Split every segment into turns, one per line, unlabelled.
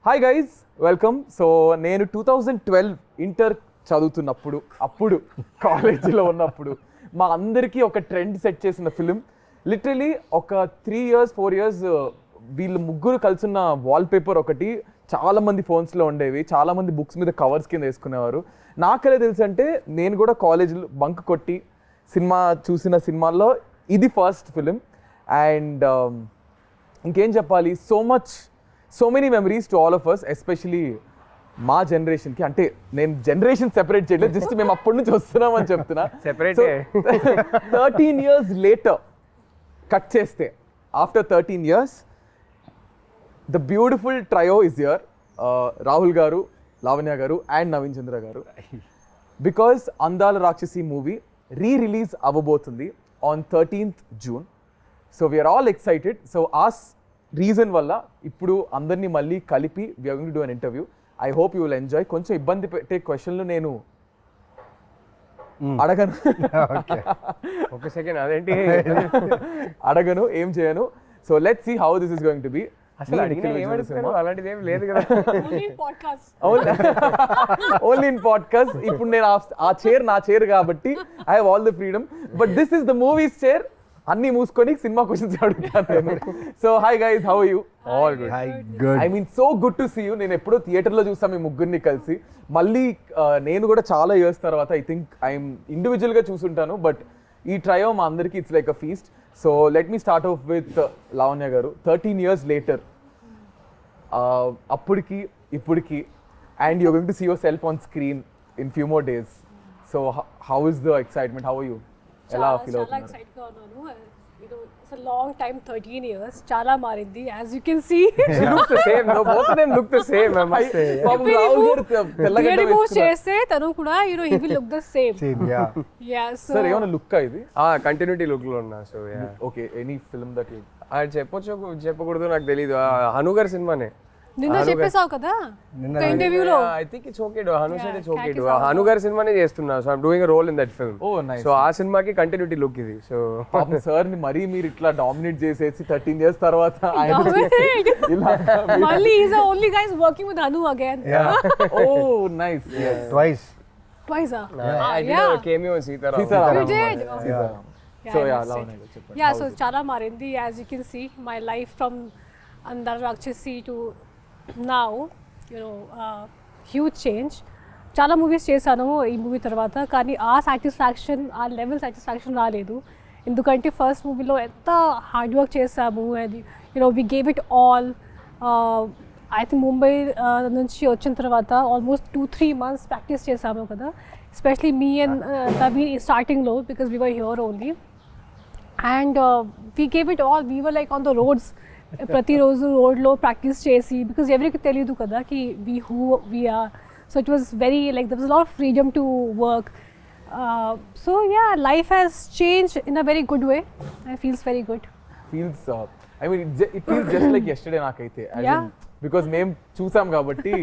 Hi guys, welcome. So నేను 2012 inter చదువుతున్నప్పుడు, అప్పుడు కాలేజీలో ఉన్నప్పుడు మా అందరికీ ఒక ట్రెండ్ సెట్ చేసిన ఫిలిం. లిటరలీ ఒక 3 years 4 years వీళ్ళు ముగ్గురు కలిసిన వాల్పేపర్ ఒకటి చాలామంది ఫోన్స్లో ఉండేవి, చాలామంది బుక్స్ మీద కవర్స్ కింద వేసుకునేవారు. నాకెలా తెలుసు అంటే నేను కూడా కాలేజీలో బంక్ కొట్టి సినిమా చూసిన సినిమాల్లో ఇది ఫస్ట్ ఫిలిం. అండ్ ఇంకేం చెప్పాలి, so many memories to all of us, especially మా జనరేషన్కి. అంటే నేను జనరేషన్ సెపరేట్ చేయలేదు, జస్ట్ మేము అప్పటి నుంచి వస్తున్నామని చెప్తున్నా. 13 years later కట్ చేస్తే, after 13 years the beautiful trio is here. Rahul గారు, లావణ్య గారు అండ్ నవీన్ చంద్ర గారు. Because Andala Rakshasi movie release అవ్వబోతుంది on 13th June. So we are all excited. So ఆ రీజన్ వల్ల ఇప్పుడు అందరినీ మళ్ళీ కలిపి we are going to do an interview. I hope you will enjoy. కొంచెం ఇబ్బంది పెట్టే క్వశ్చన్లు నేను అడగను,
ఒక సెకండ్ అదేంటి
అడగను, ఏం చేయను. So let's see how this is going to be.
అలాంటిది ఏం లేదు కదా,
ఓన్లీ ఇన్ పాడ్కాస్ట్. ఇప్పుడు నేను ఆ చైర్ నా చైర్ కాబట్టి I have all the freedom, but this is the movies chair. అన్ని మూసుకొని సినిమా క్వశ్చన్స్ అడుగుతాను. So hi guys, how are you?
All good.
I mean so good to see you. నేను ఎప్పుడో థియేటర్లో చూస్తాను మీ ముగ్గురిని కలిసి. మళ్ళీ నేను కూడా చాలా ఇయర్స్ తర్వాత ఐ థింక్ ఐఎమ్ ఇండివిజువల్గా చూసుంటాను, బట్ ఈ ట్రయో మా అందరికీ it's like a feast. So let me start off with Lavanya garu. 13 years later, అప్పటికి ఇప్పటికి, and you're going to see yourself on screen in few more days. So how is the excitement? How are you? ఎలా feel అవుతున్నారు?
చాలా excite గా ఉన్నాను. It's a long time, 13 years. చాలా మారింది, as you can see.
She looks the same. No, both of them look the same, I must say.
Very move చేస్తే తను కూడా he will look the same. Yeah, so
sir, ఏమన్నా look ఇది?
Continuity look లో ఉన్నా. So
okay, any film that you
చెప్పొచ్చు చెప్పకూడదు నాకు తెలీదు. హనుగర్ సినిమానే
నిన్న చెప్పేసావు కదా ఇంటర్వ్యూలో.
I think it's okay do. Hanu side it's okay do. హనుగర్ సినిమానే చేస్తున్నా. So I am doing a role in that film.
Oh nice.
So ఆ సినిమాకి కంటిన్యూటీ లుక్ ఇది. సో
పాపం సార్ ని మరీ మీరు ఇట్లా డామినేట్ చేసేసి 13 years తర్వాత
మళ్ళీ is the only guys working with Hanu again.
Oh nice.
Twice.
I did a cameo in Theertham.
You did?
So yeah, Lavanya, చెప్పండి.
Yeah, so చాలా మారింది, as you can see. My life from Andala Rakshasi to now, huge change. చాలా movies చేశాను ఈ movie తర్వాత, కానీ ఆ satisfaction, ఆ లెవెల్ సాటిస్ఫాక్షన్ రాలేదు. ఎందుకంటే ఫస్ట్ మూవీలో ఎంత హార్డ్ వర్క్ చేసాము, and we gave it all. I think Mumbai నుంచి వచ్చిన తర్వాత ఆల్మోస్ట్ 2-3 months ప్రాక్టీస్ చేసాము కదా, ఎస్పెషలీ మీ అండ్ నవీన్ స్టార్టింగ్లో, because we were here only. And we gave it all. We were like on the roads, ప్రతిరోజు రోడ్లో practice చేసి, బికాస్ ఎవరికి తెలియదు కదా కి we are. So it was very like there was lot of freedom to work. So yeah, life has change in a very good way. I feels very good.
Feels I mean it feels just like yesterday నాకైతే, because మేము చూసాం కాబట్టి.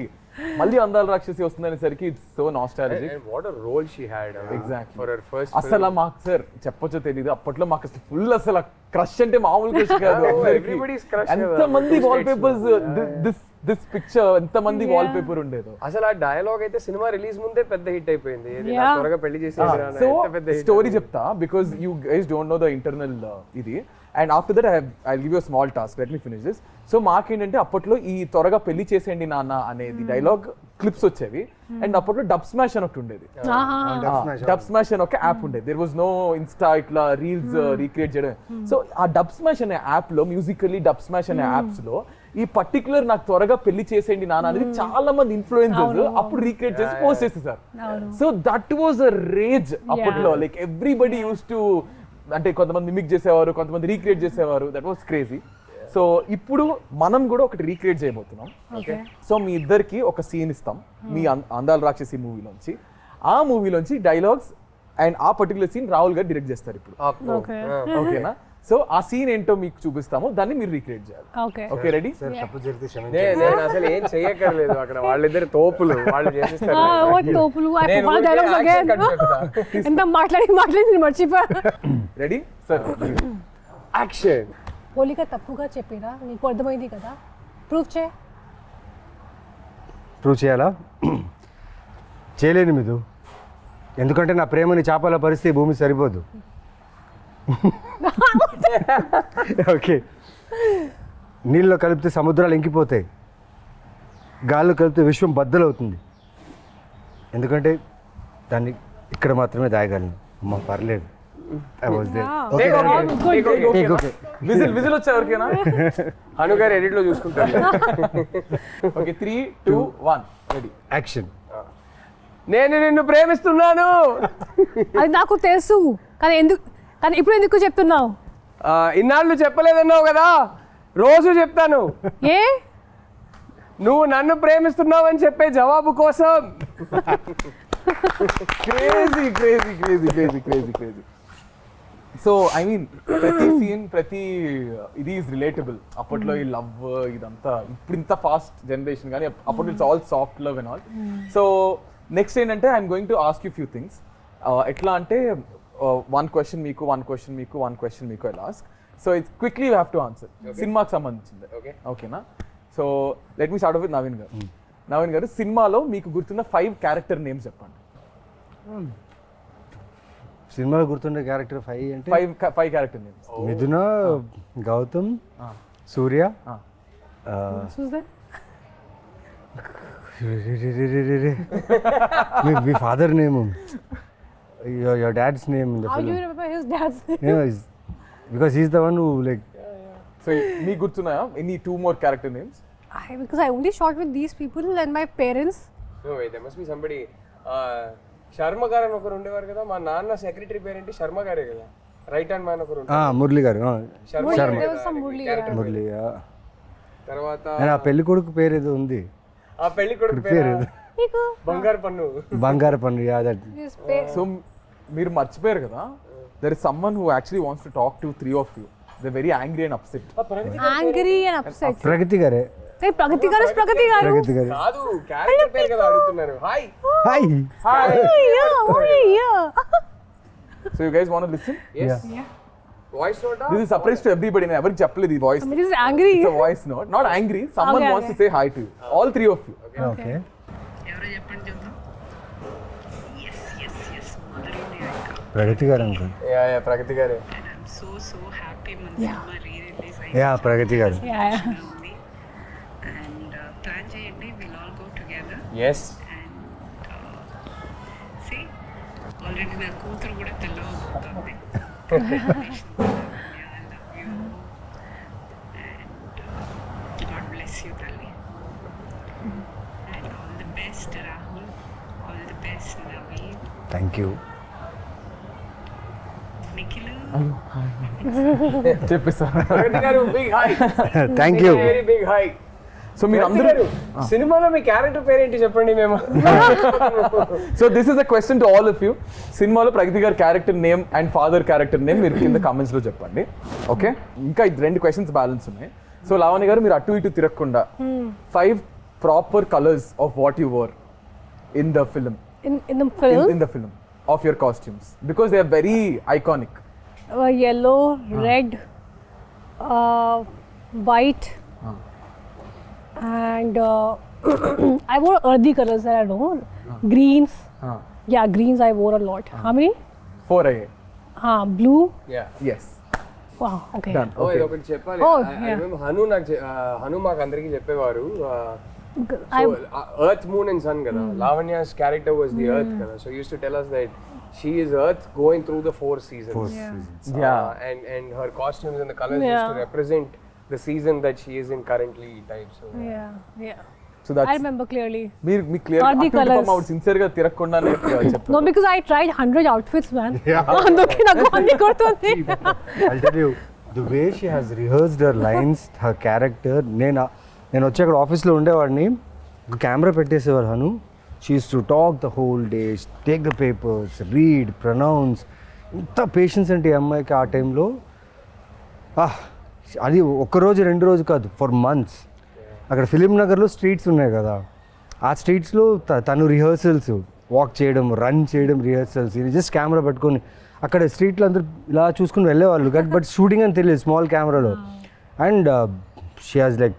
మళ్ళీ అందాల రాక్షసి వస్తుందనేసరికి it's so nostalgic.
And what a role she had.
Exactly.
For her first
అసలు మాకు sir చెప్పొచ్చో తెలీదు, అప్పట్లో మాకు అసలు ఫుల్ అసలు క్రష్ అంటే మామూలు క్రష్ కాదు.
Everybody's crush.
ఎంతమంది వాల్ పేపర్స్, దిస్ పిక్చర్ ఎంతమంది వాల్ పేపర్ ఉండేదో.
అసలు ఆ డైలాగ్ అయితే సినిమా రిలీజ్ ముందే పెద్ద హిట్ అయిపోయింది. త్వరగా పెళ్లి చేసేది.
సో స్టోరీ చెప్తా, because you guys don't know the internal ఇది. And after that I'll give you small task, let me finish this. So మాకేంటంటే అప్పట్లో ఈ త్వరగా పెళ్లి చేసేయండి నాన్న అనేది డైలాగ్ క్లిప్స్ వచ్చేవి. అండ్ అప్పట్లో డబ్ స్మాష్ అని ఒకటి ఉండేది. డబ్ స్మాష్ అని ఒక యాప్ ఉండేది. దేర్ వాజ్ నో ఇన్స్టా ఇట్లా రీల్స్ రీక్రియేట్ చేయడం. సో ఆ డబ్ స్మాష్ అనే యాప్ లో, మ్యూజికల్లీ డబ్ స్మాష్ అనే యాప్స్ లో ఈ పర్టికులర్ నాకు త్వరగా పెళ్లి చేసేయండి నాన్న అనేది చాలా మంది ఇన్ఫ్లుయెన్సర్స్ అప్పుడు రీక్రియేట్ చేసి పోస్ట్ చేసేసారు. So that was a rage అప్పట్లో. లైక్ ఎవ్రీబడి యూస్ టు, అంటే కొంతమంది మిమిక్ చేసేవారు, కొంతమంది రీక్రియేట్ చేసేవారు. That was crazy. సో ఇప్పుడు మనం కూడా ఒకటి రీక్రియేట్ చేయబోతున్నాం. సో మీ ఇద్దరికి ఒక సీన్ ఇస్తాం మీ అందాల రాక్షసి మూవీలోంచి. ఆ మూవీలోంచి డైలాగ్స్ అండ్ ఆ పర్టికులర్ సీన్ రాహుల్ గారు డైరెక్ట్ చేస్తారు ఇప్పుడు. ఓకేనా? సో ఆ సీన్ ఏంటో మీకు చూపిస్తాము, దాన్ని మీరు రీక్రియేట్ చేయాలి. Okay, ready?
నేను అసలు ఏం చెయ్యక్కర్లేదు, అక్కడ వాళ్ళిద్దరు తోపులు, వాళ్ళు చేసేస్తారు.
Ready sir?
యాక్షన్.
పోలిక తప్పుగా చెప్పిరా, నీకు అర్థమైంది కదా, ప్రూఫ్ చే.
ప్రూవ్ చేయాలా? చేయలేను మీరు, ఎందుకంటే నా ప్రేమని చేపల పరిస్థితి భూమి సరిపోదు. ఓకే, నీళ్ళలో కలిపితే సముద్రాలు ఇంకిపోతాయి, గాల్లో కలిపితే విశ్వం బద్దలవుతుంది, ఎందుకంటే దాన్ని ఇక్కడ మాత్రమే దాయగలను. అమ్మ పర్లేదు.
విజిల్ వచ్చా ఎవరికైనా?
హను గారు ఎడిట్ లో చూసుకుంటారు.
Okay 3, 2, 1 ready
action.
నేను నిన్ను ప్రేమిస్తున్నాను.
అది నాకు తెలుసు, కానీ ఇప్పుడు ఎందుకు చెప్తున్నావు?
ఇన్నాళ్ళు చెప్పలేదన్నావు కదా, రోజు చెప్తాను.
ఏ?
నువ్వు నన్ను ప్రేమిస్తున్నావు అని చెప్పే జవాబు కోసం.
Crazy crazy crazy crazy crazy crazy. So I mean ప్రతి సీన్ ప్రతి ఇది ఈజ్ రిలేటబుల్. అప్పట్లో ఈ లవ్ ఇదంతా, ఇప్పుడు ఇంత ఫాస్ట్ జనరేషన్ కానీ అప్పట్లో it's all soft love and all. So next ఏంటంటే I'm going to ask you few things. ఎట్లా అంటే 1 question మీకు, 1 question మీకు, 1 question మీకు I ask. So it's quickly you have to answer. సినిమాకి సంబంధించింది. ఓకేనా? So let me start off with Naveen గారు. నవీన్ గారు, సినిమాలో మీకు గుర్తున్న 5 క్యారెక్టర్ నేమ్స్ చెప్పండి.
సినిమాలో గుర్తుండే క్యారెక్టర్ 5 అంటే
5 క్యారెక్టర్ నేమ్స్.
మిథున, గౌతమ్, సూర్య, మీ father name, your dad's name in the
How
film.
do you remember his dad's name?
Yeah, because he's the one who like.
So మీకు గుర్తున్నాయా any 2 more character names?
Because I only shot with these people and my parents.
No wait, there must be somebody. Sharma గారు అని ఒకరు ఉండేవారు కదా, మా నాన్న secretary పేరేంటి? శర్మ గారే కదా, రైట్ హ్యాండ్ మ్యాన్ ఒకరు ఉంటారు.
మురళి గారు.
Sharma.
There was some Murli.
Murali.
తర్వాత
ఆ పెళ్లి కొడుకు పేరు ఏదో ఉంది.
ఆ పెళ్లి కొడుకు పేరు బంగారు పన్ను.
బంగారు పన్ను. Yeah that.
సో మీరు మర్చిపోయారు కదా, there is someone who actually wants to talk to 3 of you. They're very angry and upset.
Angry and upset.
ప్రగతి గారే.
Hey, Pragati garu is Pragati garu.
ప్రగతి గారు.
కాదు, క్యారెక్టర్ పేరు కదా అడుగుతున్నారు. Hi
hi.
Yeah.
So you guys want to listen?
yes voice note.
This is surprise to everybody. నేను ఎవరికి చెప్పలేదు ఈ voice.
This is angry.
It's a voice note. Not angry. Someone
Okay,
wants
okay.
to say hi to you. All 3 of you.
Okay. ప్రగతి గారు uncle.
Yeah ప్రగతి గారే.
So happy మన cinema re-release
yeah ప్రగతి గారు.
Yeah.
and plan చేయండి, we'll all go together
yes
and see already నా కూతురు కూడా తెల్లవబోతుంది. I love you and God bless you Talli and all the best Rahul, all the best Naveen,
thank you.
Nikhilu.
చెప్పేసా?
Pragathi garu big hi.
Thank you.
Very big hi.
So మీరు అందరూ
సినిమాలో మీ character పేరేంటి చెప్పండి మేము.
So this is a question to all of you. సినిమాలో ప్రగతి గారి character name and father character name మీరు కింద కామెంట్స్ లో చెప్పండి. ఓకే, ఇంకా 2 questions బ్యాలెన్స్ ఉన్నాయి. సో లావణ్య గారు, మీరు అటు ఇటు తిరగకుండా 5 proper colors of what you wore in the film.
In the film,
in the film of your costumes, because they are very iconic.
Yellow, red, white, and I wore earthy colors that I know. Greens. Yeah, greens I wore a lot. How many?
4 అయ్యాయి.
Blue.
Yeah
Yes.
Wow. Okay.
Done.
ఓ
Okay.
ఇది ఒకటి చెప్పాలి.
Oh,
I
yeah.
remember Hanu నాకు హను మాకు అందరికీ చెప్పేవారు.
I
Earth, Moon and Sun kada. Lavanya's character was the Earth kada. So he used to tell us that she is Earth going through the 4 seasons.
Yeah.
And her costumes and the colors used to
Yeah.
represent the season that she is in currently type. So
yeah.
So that's
I remember clearly.
మీరు మీ clear
Or the colours.
Sincere గా తిరగకుండానే చెప్పండి.
No, because I tried 100 outfits, man. అందుకే నాకు అన్ని గుర్తుంది.
I'll tell you, the way she has rehearsed her lines, her character. నేను వచ్చి అక్కడ ఆఫీస్లో ఉండేవాడిని, ఒక కెమెరా పెట్టేసేవారు Hanu. She uses to talk the whole day, take the papers, read, pronounce. ఇంత పేషెన్స్ అంటే ఈ అమ్మాయికి ఆ టైంలో. అది ఒక్కరోజు 2 రోజు కాదు, ఫర్ మంత్స్. అక్కడ ఫిలిం నగర్లో స్ట్రీట్స్ ఉన్నాయి కదా, ఆ స్ట్రీట్స్లో తను రిహర్సల్స్, వాక్ చేయడం, రన్ చేయడం, రిహర్సల్స్. ఇది జస్ట్ కెమెరా పట్టుకొని అక్కడ స్ట్రీట్లో అందరూ ఇలా చూసుకుని వెళ్ళేవాళ్ళు, బట్ షూటింగ్ అని తెలియదు స్మాల్ కెమెరాలో. అండ్ షీ హాజ్ లైక్,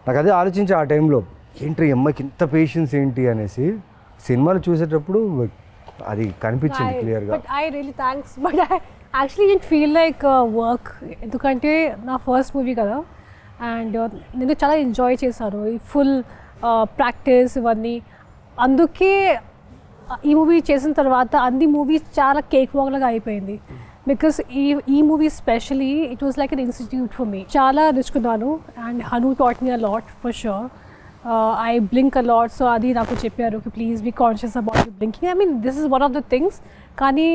నాకు అదే ఆలోచించి ఆ టైంలో ఏంటి ఈ అమ్మాయికి ఇంత పేషెన్స్ ఏంటి అనేసి సినిమాలు చూసేటప్పుడు అది కనిపించింది క్లియర్గా.
But I really thanks, but I actually it feel like work, ఎందుకంటే నా ఫస్ట్ మూవీ కదా అండ్ నేను చాలా ఎంజాయ్ చేశాను ఈ ఫుల్ ప్రాక్టీస్ ఇవన్నీ. అందుకే ఈ మూవీ చేసిన తర్వాత అన్ని మూవీస్ చాలా కేక్ వాక్ లాగా అయిపోయింది. బికాస్ ఈ movie specially it was like an institute for me. చాలా నేర్చుకున్నాను and Hanu taught me a lot for sure. I blink a lot, so అది నాకు చెప్పారు కి please be conscious about blinking. I mean this is one of the things, కానీ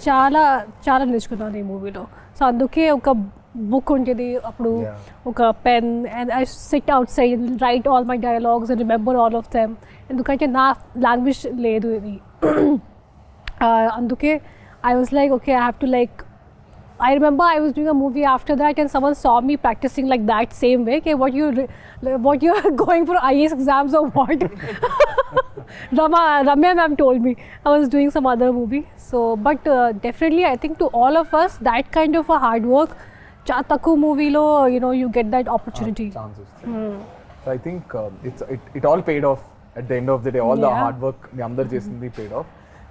చాలా చాలా నేర్చుకున్నాను ఈ మూవీలో. సో అందుకే ఒక బుక్ ఉంటుంది అప్పుడు, ఒక pen, and I SIT out side right all my dialogues and remember all of them. ఎందుకంటే నా లాంగ్వేజ్ లేదు ఇది. అందుకే I was like, okay, I have to like, I remember I was doing a movie after that and someone saw me practicing like that same way. Okay, what you are going for IAS exams or what? Ramya ma'am told me I was doing some other movie. So, but definitely I think to all of us, that kind of a hard work, Chataku movie lo, you know, you get that opportunity.
So I think it all paid off at the end of the day. All the hard work మీ అందరు చేసింది paid off.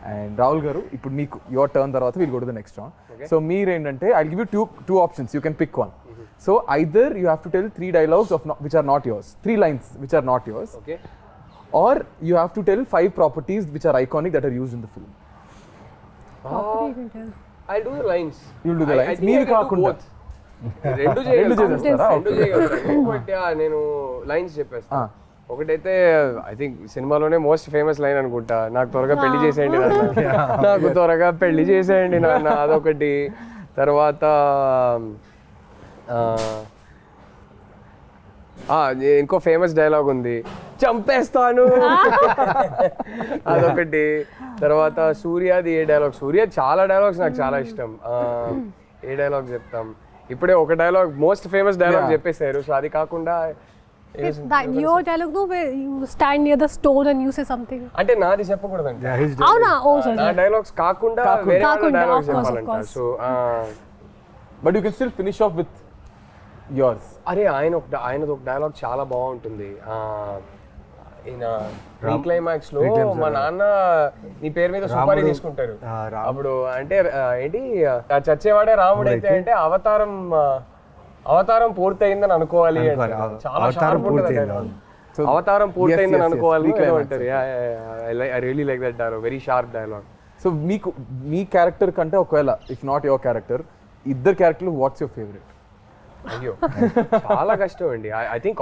And Rahul garu, ఇప్పుడు మీకు your turn తర్వాత we'll go to the next round. So మీరేంటంటే I'll give you two options, you can pick one. So either you have to tell 3 dialogues which are not yours, 3 lines which are not yours,
Okay.
or you have to tell 5 properties which are iconic that are used in the film.
Property you can tell.
I'll do the lines.
You'll do the lines.
I think I
మీరు
can do
కాకుండా
both. రెండు చేసేస్తారా?
Okay.
But నేను lines చెప్పేస్తాను. ఒకటైతే I think సినిమాలోనే most famous line అనుకుంటా, నాకు త్వరగా పెళ్లి చేసేయండి నాన్న, నాకు త్వరగా పెళ్లి చేసేయండి నాన్న, అదొకటి. తర్వాత ఇంకో ఫేమస్ డైలాగ్ ఉంది, చంపేస్తాను, అదొకటి. తర్వాత సూర్యది ఏ డైలాగ్, సూర్య చాలా డైలాగ్స్ నాకు చాలా ఇష్టం. ఏ డైలాగ్ చెప్తాం, ఇప్పుడే ఒక డైలాగ్ మోస్ట్ ఫేమస్ డైలాగ్ చెప్పేశారు. సో అది కాకుండా
That your dialogue, no, where you stand near the stone and you say something.
అంటే నాది చెప్పకూడదండి.
అవునా? ఓ సారీ.
నా డైలాగ్స్ కాకుండా వేరే వాళ్ళ డైలాగ్స్ చెప్పాలంట. So
but you can still finish off with yours.
అరే ఆయనది ఒక డైలాగ్ చాలా బాగుంటుంది. ఈయన క్లైమాక్స్ లో మా నాన్న నీ పేరు మీద సుపారీ తీసుకుంటారు. అప్పుడు అంటే ఏంటి, చచ్చేవాడే రాముడు అయితే అంటే అవతారం పూర్తయిందని అనుకోవాలి. చాలా అవతారం పూర్తయిందని అనుకోవాలి అంటారు. I really like that dialogue, very sharp dialogue.
So మీకు మీ క్యారెక్టర్ కంటే ఒకవేళ ఇఫ్ నాట్ యువర్ క్యారెక్టర్, ఇద్దరు క్యారెక్టర్లు వాట్స్ యువర్ ఫేవరెట్?
అయ్యో చాలా కష్టం అండి. I think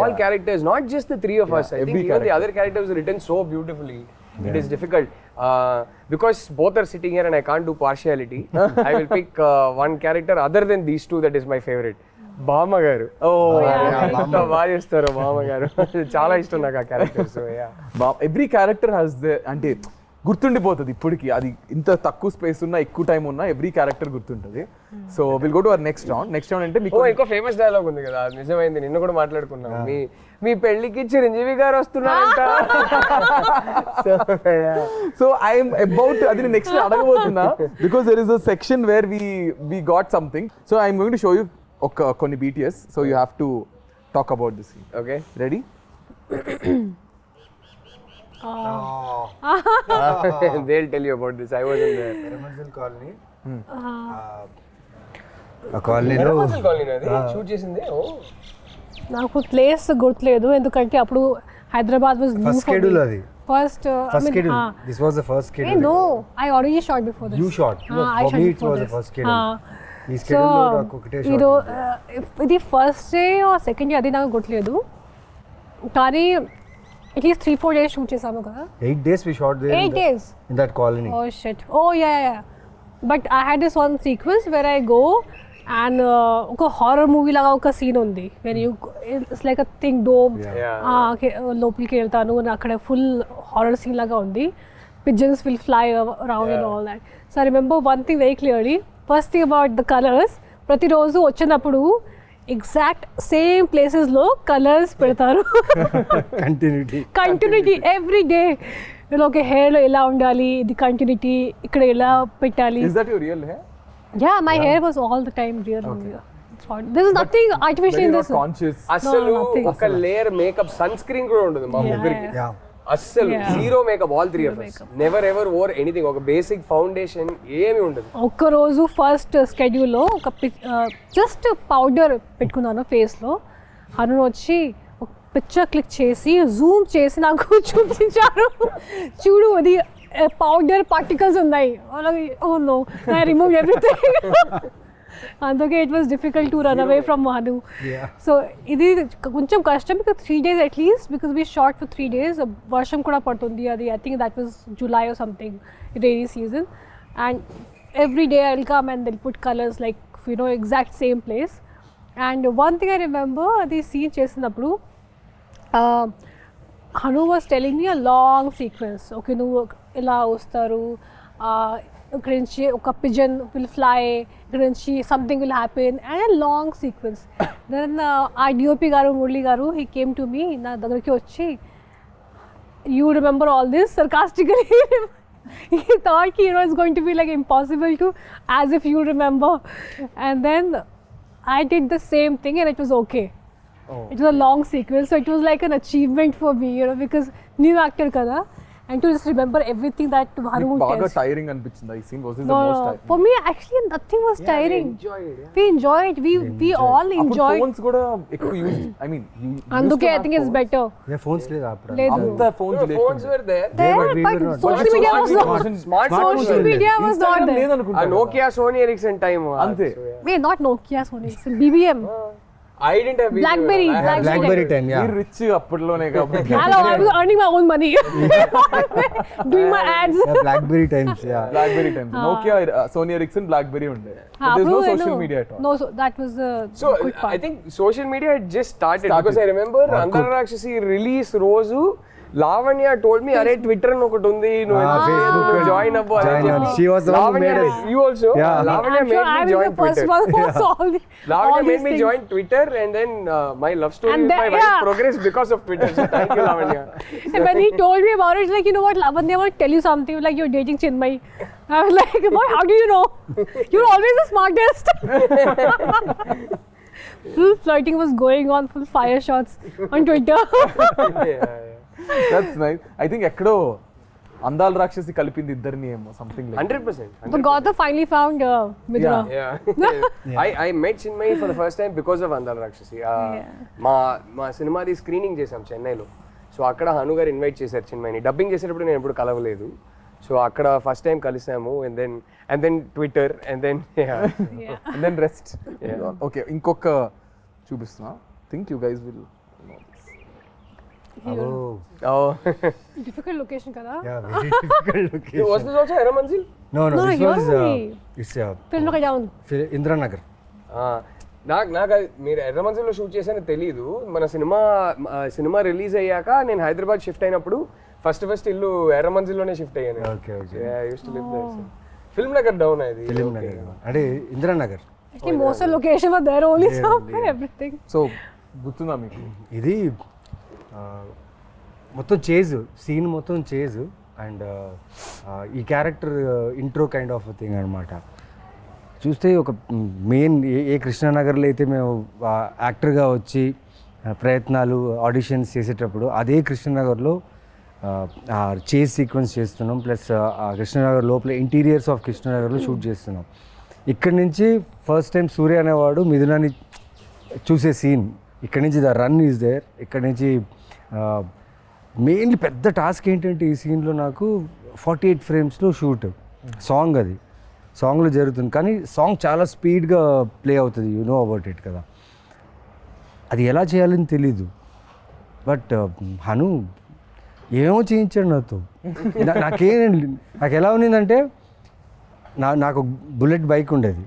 all characters, not just the 3 of us. I think even the other characters are written so beautifully. It is difficult because both are sitting here and I can't do partiality. I will pick one character other than these 2 that is my favorite. Bama garu. ఎంత బాగా చేస్తారు బామ గారు, చాలా ఇష్టం నాకు ఆ character. So
every character has the, అంటే గుర్తుండిపోతుంది ఇప్పటికి. అది ఇంత తక్కువ స్పేస్ ఉన్నా ఎక్కువ టైం ఉన్నా ఎవ్రీ క్యారెక్టర్ గుర్తుంటుంది. So will go to our next round అంటే మీకు
ఇంకో ఫేమస్ డైలాగ్ ఉంది కదా, నిజమైంది, నిన్న కూడా మాట్లాడుకున్నాం. మీ పెళ్లికి చిరంజీవి గారు వస్తున్నారంట.
సో ఐఎమ్ అబౌట్ అది నెక్స్ట్ అడగబోతున్నా, because there is a section where we got something. So I'm going to show you కొన్ని BTS. So you have to talk about this. Okay, ready?
They'll tell you about this. I was in the
Permanent colony. ఆ కాలనీలో
shoot చేసింది.
నాకు place గుర్తులేదు, ఎందుకంటే అప్పుడు Hyderabad was new
first schedule. అది
first
schedule. This was the first schedule.
No, I already shot before this.
You shot.
I
For
shot
me it
before
was the
this.
first schedule. ఈ schedule లో నాకు ఒకటే shot.
ఇది first day or second day అది నాకు గుర్తులేదు, కానీ at least 3-4 days shoot చేసాము కదా.
8 days we shot there.
8 days
in that colony.
Oh shit. Oh yeah. But I had this one sequence where I go and ఒక horror movie లాగా ఒక scene ఉంది, when you it's like a thing dome. లోపలికి వెళ్తాను and అక్కడ full horror scene లాగా ఉంది. Pigeons will fly around and all that. So I remember one thing very clearly. First thing about the colors, ప్రతిరోజు వచ్చినప్పుడు exact same ప్లేసెస్లో colours పెడతారు. Continuity every day. Okay, హెయిర్లో ఎలా ఉండాలి, ఇది కంటిన్యూటీ, ఇక్కడ ఎలా పెట్టాలి.
Is that your real hair?
Yeah, my hair was all the time real. There is nothing artificial in this.
Conscious
అసలు
nothing.
ఒక లేయర్ మేకప్ సన్ స్క్రీన్ కూడా ఉండదు మా ముగ్గురికి అస్సలు zero makeup all three of us never ever or anything ఒక basic foundation ఏమీ ఉండదు
ఒక్క రోజు ఫస్ట్ స్కెడ్యూల్లో ఒక జస్ట్ పౌడర్ పెట్టుకున్నాను ఫేస్లో హను వచ్చి ఒక పిక్చర్ క్లిక్ చేసి జూమ్ చేసి నాకు చూపించారు చూడు అది పౌడర్ పార్టికల్స్ ఉన్నాయి oh no I remove everything అందుకే it was difficult to run away from Hanu so ఇది కొంచెం కష్టం because 3 days at least because we shot for 3 days వర్షం కూడా పడుతుంది అది I think that was July or something rainy season and every day I will come and they'll put colours like you know exact same place and one thing I remember అది scene చేసినప్పుడు Hanu was telling me a long sequence okay నువ్వు ఇలా వస్తారు ఇక్కడ నుంచి ఒక pigeon will fly ఇక్కడ నుంచి something will happen and long sequence then ఆ డిఓపి గారు మురళి గారు హీ కేమ్ టు మీ నా దగ్గరికి వచ్చి you remember all this sarcastically he thought you know it's going to be like impossible to as if you remember and then I did the same thing and it was okay. It was a long sequence so it was like an achievement for me you know because new actor kada and to just remember everything that Haru
baga
tells.
tiring anpichindi I seen was this
No,
the most
no.
tiring
For me actually nothing was tiring. We enjoyed we all enjoyed
phones kuda ekku use I mean
అందుకే I think it's better.
Yeah, phones లేదు అప్పుడు
లేదు.
anta phones
phones were there
There
but we
but
were not.
social media was not
smartphones
social media was not there.
ledanukunta
Nokia Sony Ericsson time
ante
Wait not Nokia Sony it's BBM.
I didn't have
Blackberry,
I had
BlackBerry 10 yeah.
మీరు rich అప్పట్లోనే కాబట్టి
Hello I was earning my own money doing my ads.
Yeah, BlackBerry times yeah.
BlackBerry times Nokia Sony Ericsson BlackBerry unde there's no social media at all
No so that was the
So
good part.
I think social media had just started because I remember Andala Rakshasi release రోజు Lavanya told me అరే Twitter అని ఒకటి ఉంది
Facebook
join అవ్వు అని
join
చెప్పి.
and she was the one who made
Lavanya,
us.
you also
Yeah.
Lavanya
I'm
made
sure
me
I was
join
the first
Twitter
one who saw all the
Lavanya
all
made
these
me
things.
join Twitter and then my love story
And
with my
then-
wife
yeah.
progressed because of Twitter so thank you Lavanya
And when he told me about it, like, you know what, Lavanya, I want to tell you something, like, you're dating Chinmay. I was like, boy, how do you know? You're always the smartest. Full flirting was going on, full fire shots on Twitter.
yeah.
that's nice I think ఎక్కడో అందాల రాక్షసి కలిపింది ఇద్దరిని ఏమో something like
100%.
But Gautam finally found Midra.
Yeah. I met Chinmay for the first time because of Andala Rakshasi. మా సినిమాది screening చేసాం చెన్నైలో so అక్కడ హను గారు ఇన్వైట్ చేశారు చిన్మయిని డబ్బింగ్ చేసేటప్పుడు నేను ఎప్పుడు కలవలేదు సో అక్కడ ఫస్ట్ టైం కలిసాము and then Twitter and then
and then rest okay ఇంకొక చూపిస్తున్నా think you guys will know this
Difficult location, kada?
Yeah, very difficult location.
Was this also Eramanzil?
No,
No,
this
here
was
only.
it's
Film look down.
Indranagar.
నాకు మీరు ఎర్రమంజిల్లో shoot చేసానో తెలీదు మన cinema release అయ్యాక నేను Hyderabad shift అయినప్పుడు first ఇల్లు ఎర్రమంజిల్లోనే shift అయ్యాను
Okay.
Film Nagar down అది
Telugu. అంటే Indranagar.
Actually, most of the location were there only, so everything.
so గుర్తుందా మీకు
ఇది మొత్తం సీన్ మొత్తం చేజ్ అండ్ ఈ character intro kind of thing అనమాట చూస్తే ఒక మెయిన్ ఏ కృష్ణానగర్లో అయితే మేము యాక్టర్గా వచ్చి ప్రయత్నాలు ఆడిషన్స్ చేసేటప్పుడు అదే కృష్ణానగర్లో చేజ్ సీక్వెన్స్ చేస్తున్నాం ప్లస్ కృష్ణానగర్ లోపల ఇంటీరియర్స్ ఆఫ్ కృష్ణానగర్లో షూట్ చేస్తున్నాం ఇక్కడి నుంచి ఫస్ట్ టైం సూర్య అనేవాడు మిథునాన్ని చూసే సీన్ ఇక్కడి నుంచి ద రన్ ఈజ్ దేర్ ఇక్కడి నుంచి మెయిన్లీ పెద్ద టాస్క్ ఏంటంటే ఈ సీన్లో నాకు 48 ఫ్రేమ్స్లో షూట్ సాంగ్లో జరుగుతుంది కానీ సాంగ్ చాలా స్పీడ్గా ప్లే అవుతుంది యు నో అబౌట్ ఇట్ కదా అది ఎలా చేయాలని తెలీదు బట్ హను ఏమో చేయించాడు నాతో నాకు ఎలా ఉన్నిందంటే నాకు బుల్లెట్ బైక్ ఉండేది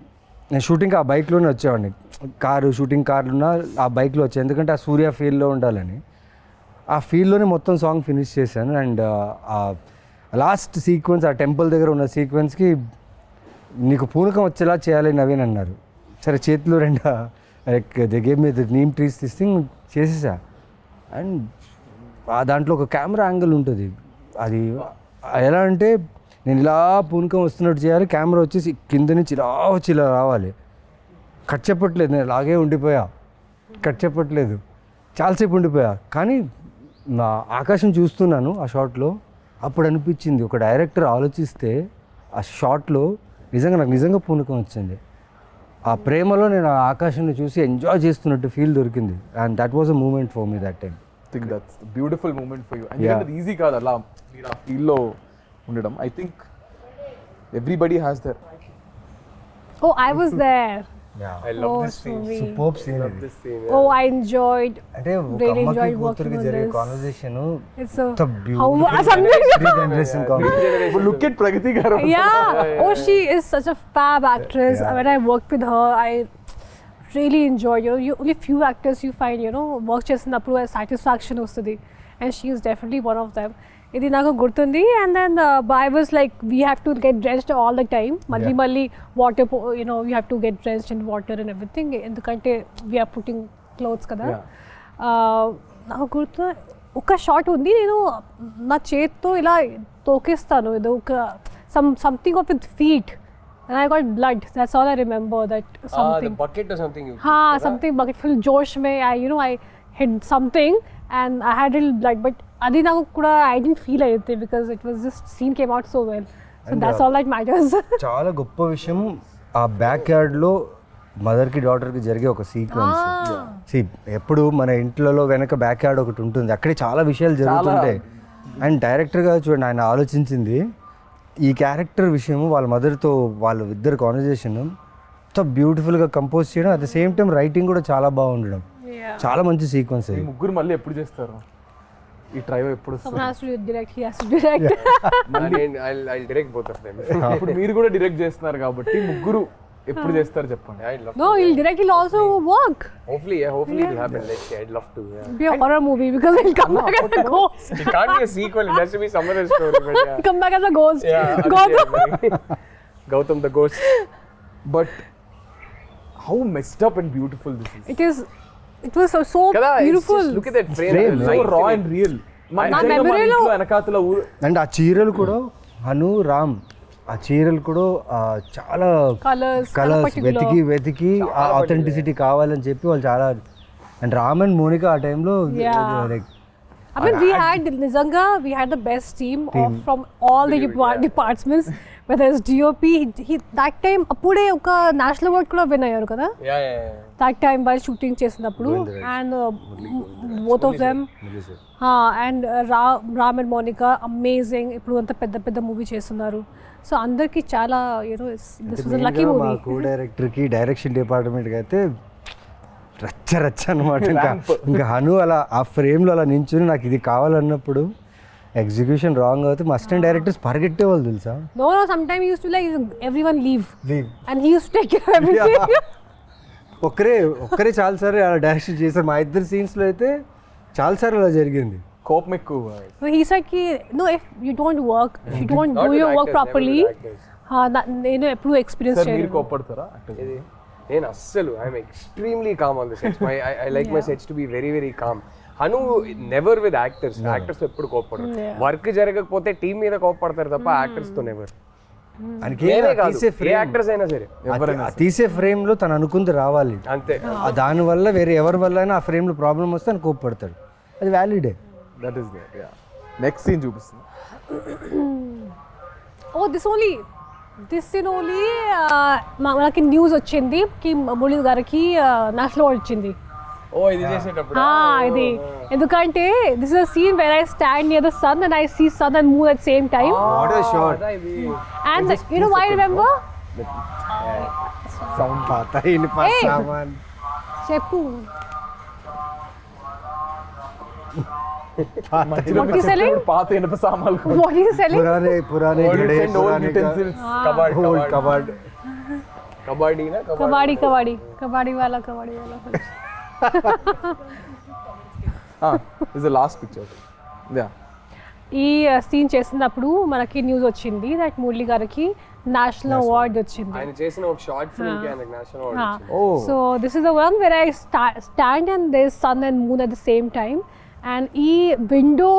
నేను షూటింగ్ ఆ బైక్లోనే వచ్చేవాడిని షూటింగ్ కార్లున్నా ఆ బైక్లో వచ్చాను ఎందుకంటే ఆ సూర్య ఫీల్డ్లో ఉండాలని ఆ ఫీల్డ్లోనే మొత్తం సాంగ్ ఫినిష్ చేశాను అండ్ లాస్ట్ సీక్వెన్స్ ఆ టెంపుల్ దగ్గర ఉన్న సీక్వెన్స్కి నీకు పూనకం వచ్చేలా చేయాలి నవీన్ అన్నారు సరే చేతిలో దే గేమ్ మీద నీమ్ ట్రీస్ తీసి చేసేసా అండ్ దాంట్లో ఒక కెమెరా యాంగిల్ ఉంటుంది అది ఎలా అంటే నేను ఇలా పూనకం వస్తున్నట్టు చేయాలి కెమెరా వచ్చేసి కింద నుంచి ఇలా వచ్చి ఇలా రావాలి కట్ చెప్పట్లేదు, నేను అలాగే ఉండిపోయా, కట్ చెప్పట్లేదు, చాలాసేపు ఉండిపోయా. కానీ నా ఆకాశం చూస్తున్నాను ఆ షాట్లో, అప్పుడు అనిపించింది ఒక డైరెక్టర్ ఆలోచిస్తే ఆ షాట్లో నాకు నిజంగా పూనకం వచ్చింది. ఆ ప్రేమలో నేను ఆ ఆకాశాన్ని చూసి ఎంజాయ్ చేస్తున్నట్టు ఫీల్ దొరికింది. And that was a moment for me that time.
Think that's beautiful moment for you. ఎందుకంటే అది ఈజీ కాదు అలా మీరు ఆ ఫీల్లో ఉండడం. I think everybody has their.
Oh, I was there.
I love
Oh,
this scene.
sweet.
Superb scene.
This scene.
Oh, I enjoyed.
అంటే ఒక
Really
అమ్మకి
enjoyed
కూతురికి
working on
జరిగే
this.
Conversation
It's a
beautiful
something.
Generation conversation.
Look at Pragathi గారు.
Yeah. Oh, she is such a fab actress.
Yeah.
When I worked with her, I really enjoyed. Only few actors you find, work చేసినప్పుడు satisfaction వస్తుంది, and she is definitely one of them. ఇది నాకు గుర్తుంది. And then I was like, we have to get drenched all the time. మళ్ళీ water, you have to get drenched in water and everything. ఎందుకంటే we are putting clothes కదా. నాకు గుర్తు ఒక shot ఉంది, నేను నా చేత్తో ఇలా తోకేస్తాను, ఏదో ఒక something of with feet, and I got blood. That's all I remember. That something.
The bucket or something.
Something bucket full josh mein. I hit something and I had a little blood, but adi naku kuda I didn't feel anything because it was just scene came out so well. So and that's all that matters.
చాలా గొప్ప విషయం ఆ back యార్డ్లో మదర్కి డాటర్కి జరిగే ఒక sequence. ఎప్పుడు మన ఇంట్లో వెనక బ్యాక్ యార్డ్ ఒకటి ఉంటుంది, అక్కడే చాలా విషయాలు జరుగుతుంటాయి. అండ్ డైరెక్టర్గా చూడండి, ఆయన ఆలోచించింది ఈ క్యారెక్టర్ విషయం, వాళ్ళ మదర్తో వాళ్ళ ఇద్దరు కాన్వర్జేషన్ ఎంతో బ్యూటిఫుల్గా కంపోజ్ చేయడం, at the same time writing కూడా చాలా బాగుండడం. చాలా మంచి సీక్వెన్స్.
ఈ ముగ్గురు మళ్ళీ ఎప్పుడు చేస్తారు ఈ ట్రైవ్? ఎప్పుడు
someone has to direct, he has to direct.
I'll direct both of them.
ఇప్పుడు మీరు కూడా డైరెక్ట్ చేస్తున్నారు కాబట్టి ముగ్గురు ఎప్పుడు చేస్తారు చెప్పండి.
I'd love
No, he'll direct, he'll also work.
hopefully it'll happen. Let's see. I'd love to.
It'll be a horror movie because he'll come back as a ghost.
It can't be a sequel. It has to be some other story. But yeah.
Come back as a ghost.
Gautam the ghost.
But how messed up and beautiful this is.
It was so
Kada,
beautiful.
just look at that frame.
Frame,
So raw and real.
నా మెమరీలో
వెనకాతల
and ఆ చీరలు కూడా హను రామ్, ఆ చీరలు కూడా చాలా కలర్స్ వెతికి ఆ ఆథెంటిసిటీ కావాలని చెప్పి వాళ్ళు చాలా. అండ్ రామ్ అండ్ మోనిక ఆ టైంలో like
I mean, we had the best team from all the departments, whether it's DOP, that time appude oka national award kuda win ayyaru kada.
Yeah.
That time while shooting chesinappudu, and both of them and Ram and Monica amazing. Ippudu anta pedda movie chestunaru. So andarki chala, this was a lucky movie.
మా co director కి direction department కి అయితే రచ్చ అనమాట. ఇంకా హను అలా ఆ ఫ్రేమ్లో అలా నించుని నాకు ఇది కావాలన్నప్పుడు ఎగ్జిక్యూషన్ రాంగ్ అవుతే మా అసిస్టెంట్ డైరెక్టర్స్ పరిగెట్టేవాళ్ళు తెలుసా.
No, sometimes he used to like everyone leave and he used to take care of everything. ఒక్కరే చాలాసార్లు అలా డైరెక్షన్ చేశారు. మా ఇద్దరు సీన్స్లో అయితే చాలాసార్లు అలా జరిగింది.
కోపం ఎక్కువ.
He said ki no, if you don't work, if you don't do your work properly, నేను ఎప్పుడు ఎక్స్పీరియన్స్ చేయలేదు.
మీరు కోపడతారా?
నేను అస్సలు I'm extremely calm on the sets. I like my sets to be very very calm. Hanu never with actors ఎప్పుడు కోపడరు. Work జరగకపోతే టీం మీద కోపడతారు తప్ప యాక్టర్స్ తో నెవర్. యాక్టర్స్ అయినా సరే
తీసే ఫ్రేమ్ లో తను అనుకుంది రావాలి
అంతే.
దాని వల్ల వేరే ఎవరి వల్ల అయినా ఆ ఫ్రేమ్ లో ప్రాబ్లం వస్తే అని కోపడతాడు. అది వ్యాలిడే.
That is there. Yeah, next scene చూపిస్తుంది.
ఓ దిస్ సీన్ ఓన్లీ మనకి న్యూస్ వచ్చింది కి మురళి గారికి నేషనల్ అవార్డ్ వచ్చింది.
ఇది చేసేటప్పుడు
ఇది ఎందుకంటే this is a scene where I stand near the sun and I see sun and moon at same time.
What a shot.
And you know why remember
sound పాతా ఇన్ పాసామన్
చెప్పు.
పాత ఇనుప సామాన్లు.
What is selling?
పురానే
కబడ్డీ వాలా.
This is the last picture. Yeah.
ఈ సీన్ చేసినప్పుడు మనకి న్యూస్ వచ్చింది దట్ మురళి గారికి నేషనల్ అవార్డ్ వచ్చింది.
ఆయన చేసిన ఒక షార్ట్ ఫిల్మ్ కి ఆయనకి నేషనల్ అవార్డ్ వచ్చింది.
So this is the one where I stand and there is sun and moon at the same time. And ఈ విండో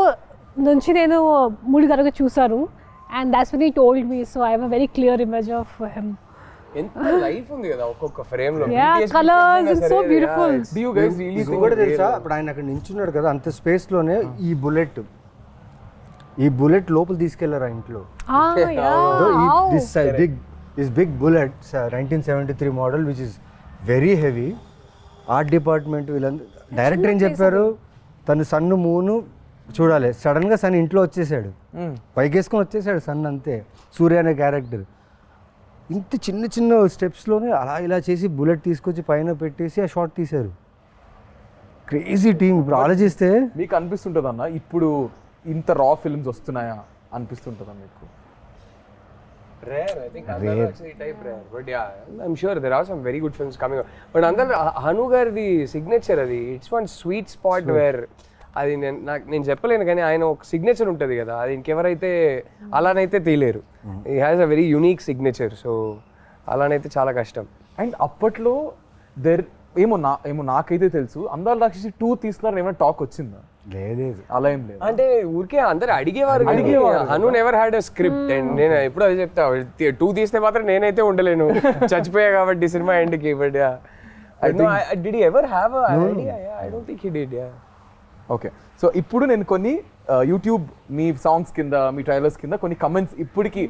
నుంచి నేను మురళి గారికి చూసాను. And that's when he told me. So I have a very clear image of him.
ఎంత life ఉంది కదా ఒక్కొక్క frame లో.
Yeah, colours, it's so beautiful.
Do you guys really think
కూడా తెలుసా ఇప్పుడు ఆయన అక్కడ నించున్నాడు కదా అంత స్పేస్ లోనే ఈ బుల్లెట్ లోపల తీసుకెళ్లారు ఆ ఇంట్లో. This big bullet 1973 model which is very heavy. Art department వీళ్ళందరూ డైరెక్టర్ ఏం చెప్పారు, తను సన్ను మూను చూడాలి, సడన్గా సన్ ఇంట్లో వచ్చేసాడు, పైకేసుకొని వచ్చేసాడు సన్, అంతే. సూర్య అనే క్యారెక్టర్ ఇంత చిన్న చిన్న స్టెప్స్లోనే అలా ఇలా చేసి బుల్లెట్ తీసుకొచ్చి పైన పెట్టేసి ఆ షాట్ తీశారు. Crazy team. ఇప్పుడు ఆలోచిస్తే
మీకు అనిపిస్తుంటుంది అన్న ఇప్పుడు ఇంత రా ఫిల్మ్స్ వస్తున్నాయా అనిపిస్తుంటుందా మీకు?
Rare, I think Andala Rakshasi type rare, but yeah, I'm sure there are some very good films coming up. But Andala Hanu gardi signature adi, it's one sweet spot where అది నేను చెప్పలేను కానీ ఆయన ఒక signature ఉంటుంది కదా, అది ఇంకెవరైతే అలానైతే తీయలేరు. He has a very unique signature, so అలానైతే చాలా కష్టం.
అండ్ అప్పట్లో ఏమో నాకైతే తెలుసు అందాల రాక్షసి 2 తీస్తున్నారని ఏమైనా టాక్ వచ్చిందా?
లేదు,
అలా ఏం లేదు.
అంటే ఊరికే అందరు అడిగేవారు. Hanu never had a script. And నేను ఎప్పుడు అదే చెప్తా, 2 తీస్తే మాత్రం నేనైతే ఉండలేను, చచ్చిపోయా కాబట్టి సినిమా ఎండ్కి. But did he ever have a idea? Yeah, I don't think he did. Yeah.
Okay, so ఇప్పుడు నేను కొన్ని యూట్యూబ్ మీ సాంగ్స్ కింద మీ ట్రైలర్స్ కింద కొన్ని కమెంట్స్ ఇప్పటికి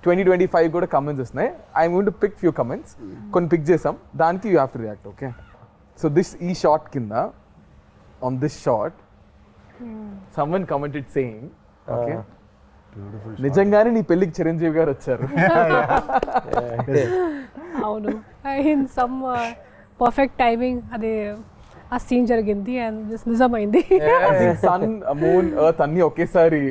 2025 కూడా కమెంట్స్ వస్తున్నాయి. I'm going to pick few comments. కొన్ని పిక్ చేసాం, దానికి you have to react. Okay, so ఈ షార్ట్ కింద on this short someone commented saying, okay, నిజంగానే నీ పెళ్ళికి చిరంజీవి గారు వచ్చారు.
అవును, ఇన్ సమ్ పర్ఫెక్ట్ టైమింగ్ అదే ఆ సీన్ జరిగింది అండ్ దిస్ నిజమైంది.
సన్ మూన్ ఎర్త్ అన్ని ఒకేసారి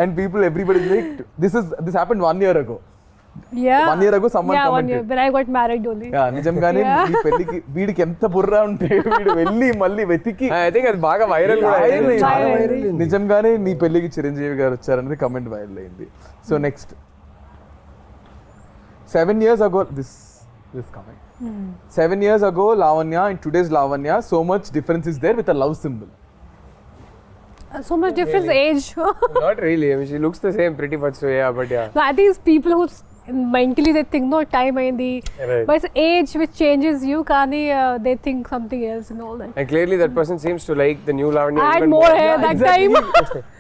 and people everybody like this happened 1 year ago.
Yeah.
1 year ago someone commented.
1 year when I got married only.
నిజంగానే నీ పెళ్ళికి వీడికి ఎంత బుర్ర ఉంటే వీడు వెళ్ళి మళ్ళీ వెతికి
I think అది బాగా వైరల్ కూడా అయింది.
నిజంగానే నీ పెళ్ళికి చిరంజీవి గారు వచ్చారనేది కమెంట్ వైరల్ అయింది. So next 7 years ago this comment. 7 years ago Lavanya and today's Lavanya, so much difference is there with a love symbol.
So much difference age.
Not really. I mean, she looks the same pretty much. So yeah, but yeah.
No, I think it's people who mentally they think no time ayindi,
right.
But it's age which changes you. Kani they think something else and all that.
And clearly that person seems to like the new Lavanya.
I had more hair that time.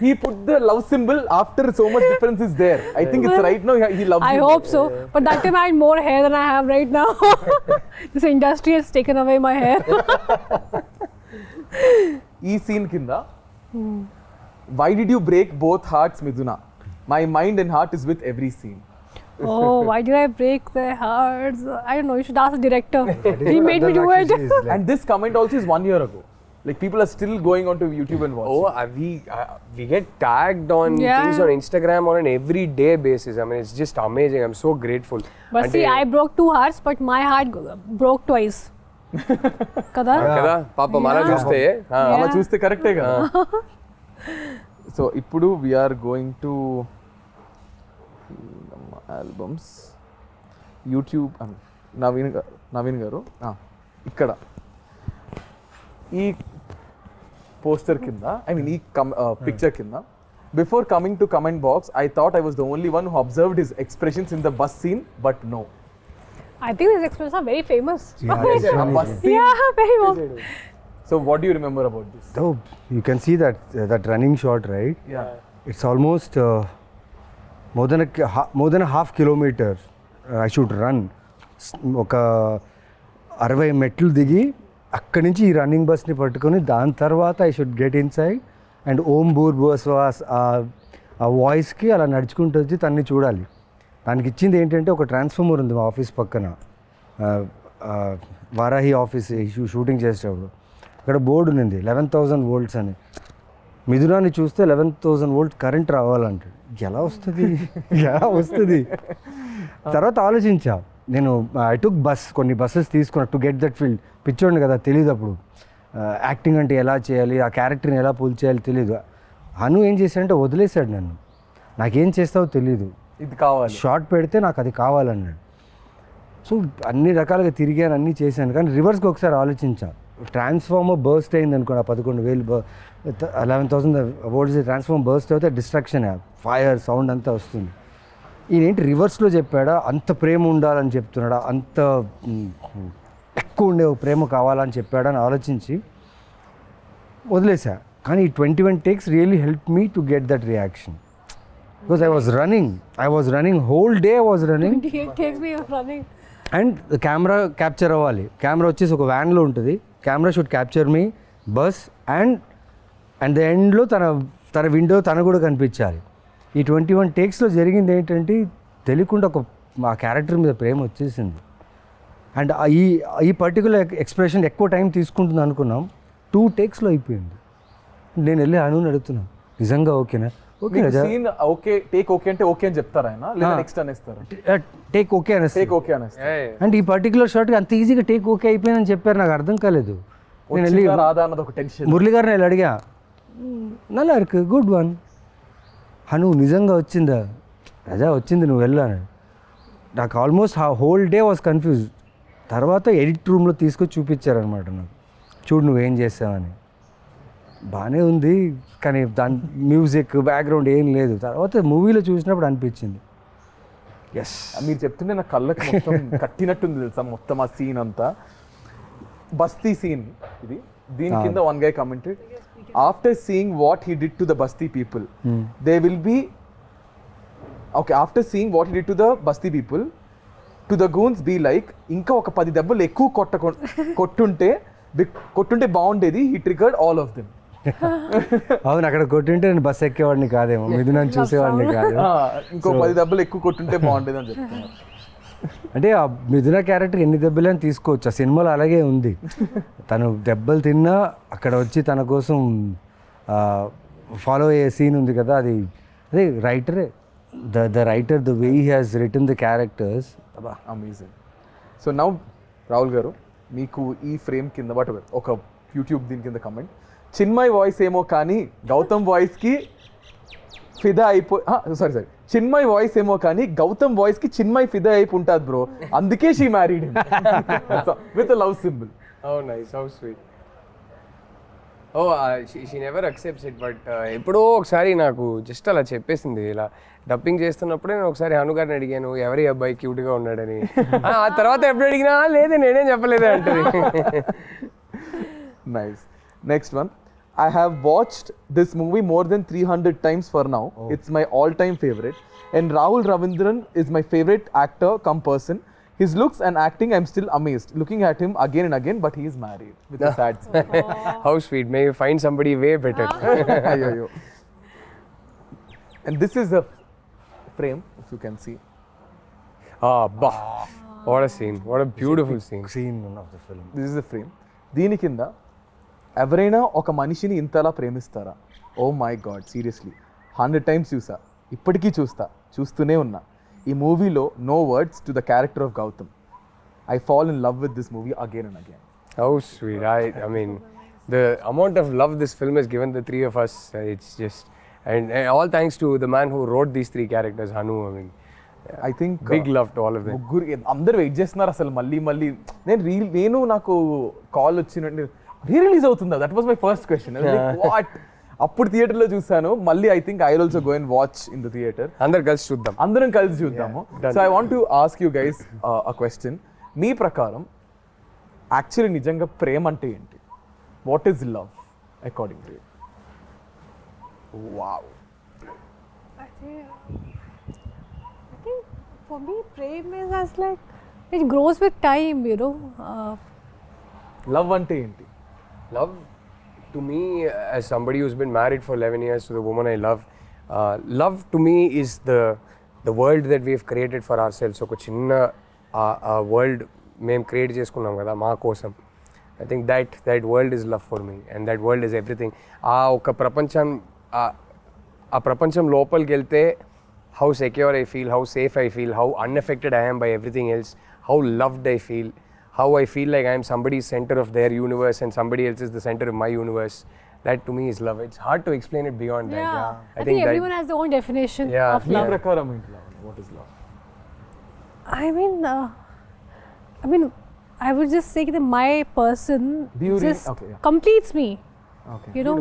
He put the love symbol after so much difference is there. I think it's right now he loves you.
I hope so. But that time I had more hair than I have right now. This industry has taken away my hair.
ఈ scene కింద why did you break both hearts, Miduna? My mind and heart is with every scene.
Oh, why did I break their hearts? I don't know, you should ask the director. He made me do it.
And this comment also is 1 year ago. Like people are still going onto YouTube and watching.
Oh, we get tagged on things on Instagram on an everyday basis. I mean, it's just amazing. I'm so grateful.
But see, I broke 2 hearts, but my heart broke twice. Kada?
Kada? Papa, mala chuste.
Mala chuste correcte kada. So ఇప్పుడు we are going to albums YouTube Naveen గారు ఇక్కడ ఈ poster కింద I mean ఈ picture కింద before coming to comment box I thought I was the only one who observed his expressions in the bus scene but no.
I think these expressions are very famous.
Bus scene.
Yeah, very famous.
So what do you remember about this?
Oh, you can see that running shot, right?
Yeah.
It's almost more than a half kilometer. I should run. ఒక 60 మెట్లు దిగి అక్కడి నుంచి ఈ running బస్ని పట్టుకొని దాని తర్వాత I should get inside and ఓం భూర్ భువస్వాస్ ఆ వాయిస్కి అలా నడుచుకుంటూ వచ్చి తన్ని చూడాలి. దానికి ఇచ్చింది ఏంటంటే ఒక ట్రాన్స్ఫార్మర్ ఉంది మా ఆఫీస్ పక్కన, వారాహి ఆఫీస్ షూటింగ్ చేసేటప్పుడు అక్కడ బోర్డు ఉంది 11,000 volts అని. మిథునాన్ని చూస్తే 11,000 volt కరెంట్ రావాలంటాడు. ఎలా వస్తుంది తర్వాత ఆలోచించా నేను. ఐ టుక్ కొన్ని బస్సెస్ తీసుకున్నా టు గెట్ దట్ ఫీల్డ్. పిచ్చోండి కదా, తెలియదు అప్పుడు యాక్టింగ్ అంటే ఎలా చేయాలి, ఆ క్యారెక్టర్ని ఎలా పుల్ చేయాలి తెలియదు. హను ఏం చేశాడంటే వదిలేశాడు నన్ను, నాకేం చేస్తావో తెలీదు,
ఇది కావాలి,
షార్ట్ పెడితే నాకు అది కావాలన్నాడు. సో అన్ని రకాలుగా తిరిగాను, అన్నీ చేశాను. కానీ రివర్స్కి ఒకసారి ఆలోచించా, ట్రాన్స్ఫార్మర్ బర్స్ట్ అయింది అనుకోండి, 11,000 11,000 volts ట్రాన్స్ఫార్మర్ బర్స్ట్ అయితే డిస్ట్రాక్షన్, ఫైర్ సౌండ్ అంతా వస్తుంది. ఈయనేంటి రివర్స్లో చెప్పాడా, అంత ప్రేమ ఉండాలని చెప్తున్నాడా, అంత ఎక్కువ ఉండే ప్రేమ కావాలని చెప్పాడని ఆలోచించి వదిలేసా. కానీ ఈ 21 takes really help me to get that reaction. Because I was running whole day I was running and camera capture అవ్వాలి. కెమెరా వచ్చేసి ఒక వ్యాన్లో ఉంటుంది. Camera should capture me bus and the ఎండ్లో తన విండో తను కూడా కనిపించాలి. ఈ 21 takesలో జరిగింది ఏంటంటే తెలియకుండా ఆ క్యారెక్టర్ మీద ప్రేమ వచ్చేసింది. అండ్ ఈ పర్టికులర్ ఎక్స్ప్రెషన్ ఎక్కువ టైం తీసుకుంటుంది అనుకున్నాం, 2 takesలో అయిపోయింది. నేను వెళ్ళి అనుని అడుగుతున్నాను, నిజంగా ఓకేనా? Okay
scene okay, take okay అంటే ఓకే అని చెప్తారా ఆయన, లేదా నెక్స్ట్ అనేస్తారు?
టేక్ ఓకే అనేస్తారు.
టేక్ ఓకే అనేస్తారు.
అండ్ ఈ పర్టికులర్ షాట్కి అంత ఈజీగా టేక్ ఓకే అయిపోయిందని చెప్పారు, నాకు అర్థం కాలేదు. నేను వెళ్ళి
రాదా అన్నది ఒక టెన్షన్.
మురళి గారిని వెళ్ళి అడిగా, నల్లా ఇருக்கு గుడ్ వన్ హను, నిజంగా వచ్చిందా? రజా వచ్చింది, నువ్వు వెళ్ళాను. నాకు almost whole day was confuse. తర్వాత ఎడిట్ రూమ్లో తీసుకొచ్చి చూపించారనమాట నాకు, చూడు నువ్వేం చేసావని. బాగానే ఉంది కానీ దాని మ్యూజిక్ బ్యాక్గ్రౌండ్ ఏం లేదు. తర్వాత మూవీలో చూసినప్పుడు అనిపించింది ఎస్.
మీరు చెప్తుంటే నా కళ్ళకి మొత్తం కట్టినట్టుంది తెలుసా మొత్తం ఆ సీన్ అంతా. బస్తీ సీన్ ఇది. దీని కింద one guy commented, after seeing what he did to the basti people they will be okay, after seeing what he did to the basti people to the goons be like, ఇంకా ఒక 10 దెబ్బలు ఎక్కువ కొట్టుంటే బాగుండేది. He triggered all of them.
అవును, అక్కడ కొట్టుంటే నేను bus ఎక్కేవాడిని కాదేమో, ఇది నన్ను చూసేవాడిని కాదు.
ఇంకో 10 దెబ్బలు ఎక్కువ కొట్టుంటే బాగుండేది అని చెప్తున్నారు.
అంటే ఆ మిథున క్యారెక్టర్ ఎన్ని దెబ్బలని తీసుకోవచ్చు, ఆ సినిమాలో అలాగే ఉంది. తను దెబ్బలు తిన్నా అక్కడ వచ్చి తన కోసం ఫాలో అయ్యే సీన్ ఉంది కదా, అదే రైటరే, the writer, the way he has written the characters,
amazing. So now Rahul గారు, మీకు ఈ ఫ్రేమ్ కింద వాట్ ఒక యూట్యూబ్ దీని కింద కమెంట్, చిన్మయ్ వాయిస్ ఏమో కానీ గౌతమ్ వాయిస్కి ఫిదా సారీ చిన్మయ్ వాయిస్ ఏమో కానీ గౌతమ్ వాయిస్కి చిన్మయ్ ఫిదా అయిపోయి ఉంటుంది బ్రో, అందుకే she married with love symbol.
Oh nice, how sweet. Oh, she never accepts it, but ఎప్పుడో ఒకసారి నాకు జస్ట్ అలా చెప్పేసింది. ఇలా డబ్బింగ్ చేస్తున్నప్పుడే నేను ఒకసారి హను గారిని అడిగాను, ఎవరి అబ్బాయి క్యూట్గా ఉన్నాడని. ఆ తర్వాత ఎప్పుడు అడిగినా లేదే నేనేం చెప్పలేదే అంటది.
Nice. Next one, I have watched this movie more than 300 times for now. It's my all-time favorite. And Rahul Ravindran is my favorite actor come person. His looks and acting, I'm still amazed. Looking at him again and again, but he is married with a sad smile.
How sweet. May you find somebody way better.
Ayyo. And this is the frame, if you can see.
Bah. What a scene. What a beautiful scene.
of the film.
This is the frame. దీని కింద ఎవరైనా ఒక మనిషిని ఇంతలా ప్రేమిస్తారా? Oh my god, seriously 100 times చూసా, ఇప్పటికీ చూస్తూనే ఉన్నా. ఈ మూవీలో no words to the character of Gautham. I fall in love with this movie again and again.
How sweet. I mean, the amount of love this film has given the three of us, it's just, and all thanks to the man who wrote these 3 characters, Hanu. I mean,
I think
big love to all of them.
ముగ్గురు అందరు wait చేస్తున్నారు అసలు మళ్ళీ. నేను నాకు call వచ్చినట్టు release అవుతుందా, that was my first question. What, అప్పుడు థియేటర్లో చూసాను, మళ్ళీ I think I also go and watch in the theatre. అందరం కలిసి చూద్దాము. So I want to ask you guys a question. మీ ప్రకారం యాక్చువల్లీ నిజంగా ప్రేమ అంటే ఏంటి? What is love according to you? Wow.
I think for me, prem is as like it grows with time, you know.
Love అంటే ఏంటి?
Love, to me, as somebody who's been married for 11 years to the woman I love, love to me is the world that we have created for ourselves. ఒక చిన్న world మేము create చేసుకున్నాం కదా మా కోసం. I think that world is love for me, and that world is everything. ఒక ప్రపంచం లోపలికి వెళ్తే how secure I feel, how safe I feel, how unaffected I am by everything else, how loved I feel, how I feel like I am somebody's center of their universe and somebody else is the center of my universe. That to me is love. It's hard to explain it beyond that.
I think everyone has their own definition of
me
love.
ప్రకారం ఏంటి love? What is love?
I mean, I would just say that my person just completes me.
Okay.
You know,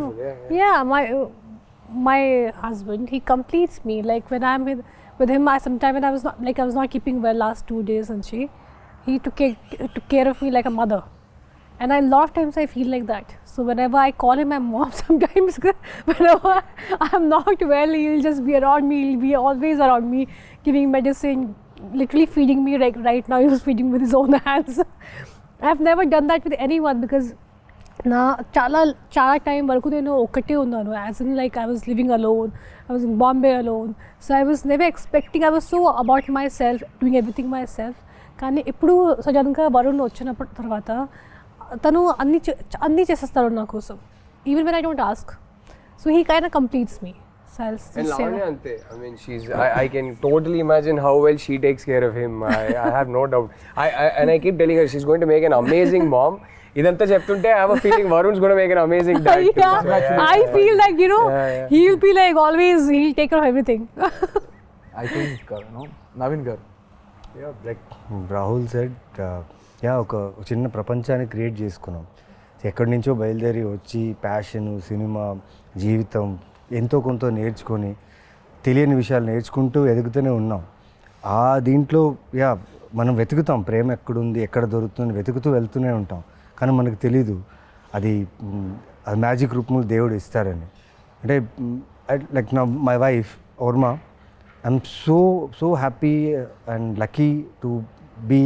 my husband, he completes me. Like when I'm with him, sometime when I was not keeping well last 2 days, and he took care of me like a mother. And a lot of times I feel like that. So whenever I call him my mom, sometimes whenever I'm not well, he'll just be around me. He'll be always around me, giving medicine, literally feeding me. Like right now, he was feeding with his own hands. I've never done that with anyone because chala time varaku nenu okate unnanu. As in, like, I was living alone. I was in Bombay alone. So I was never expecting. I was so about myself, doing everything myself. కానీ ఎప్పుడు సడన్గా వరుణ్ వచ్చినప్పుడు తర్వాత తను అన్నీ చేసేస్తాడు నా కోసం, even when I don't ask. So he kind of completes me.
And Lavanya ante, I mean, I can totally imagine how well she takes care of him. I have no doubt. And I keep telling her she's going to make an amazing mom. Idantha cheptunte I have a feeling Varun's going to make an amazing dad too.
Yeah, so, I feel like, you know, he'll be like always, he'll take care of everything.
I think, Naveen garu.
Yeah, like Rahul said, ఒక చిన్న ప్రపంచాన్ని create చేసుకున్నాం. ఎక్కడి నుంచో బయలుదేరి వచ్చి passion, cinema, జీవితం ఎంతో కొంత నేర్చుకొని తెలియని విషయాలు నేర్చుకుంటూ ఎదుగుతూనే ఉన్నాం. ఆ దీంట్లో మనం వెతుకుతాం ప్రేమ ఎక్కడుంది, ఎక్కడ దొరుకుతుంది, వెతుకుతూ వెళ్తూనే ఉంటాం. కానీ మనకు తెలీదు అది మ్యాజిక్ రూపంలో దేవుడు ఇస్తారని. అంటే లైక్ నా my wife Varma, I'm so happy and lucky to be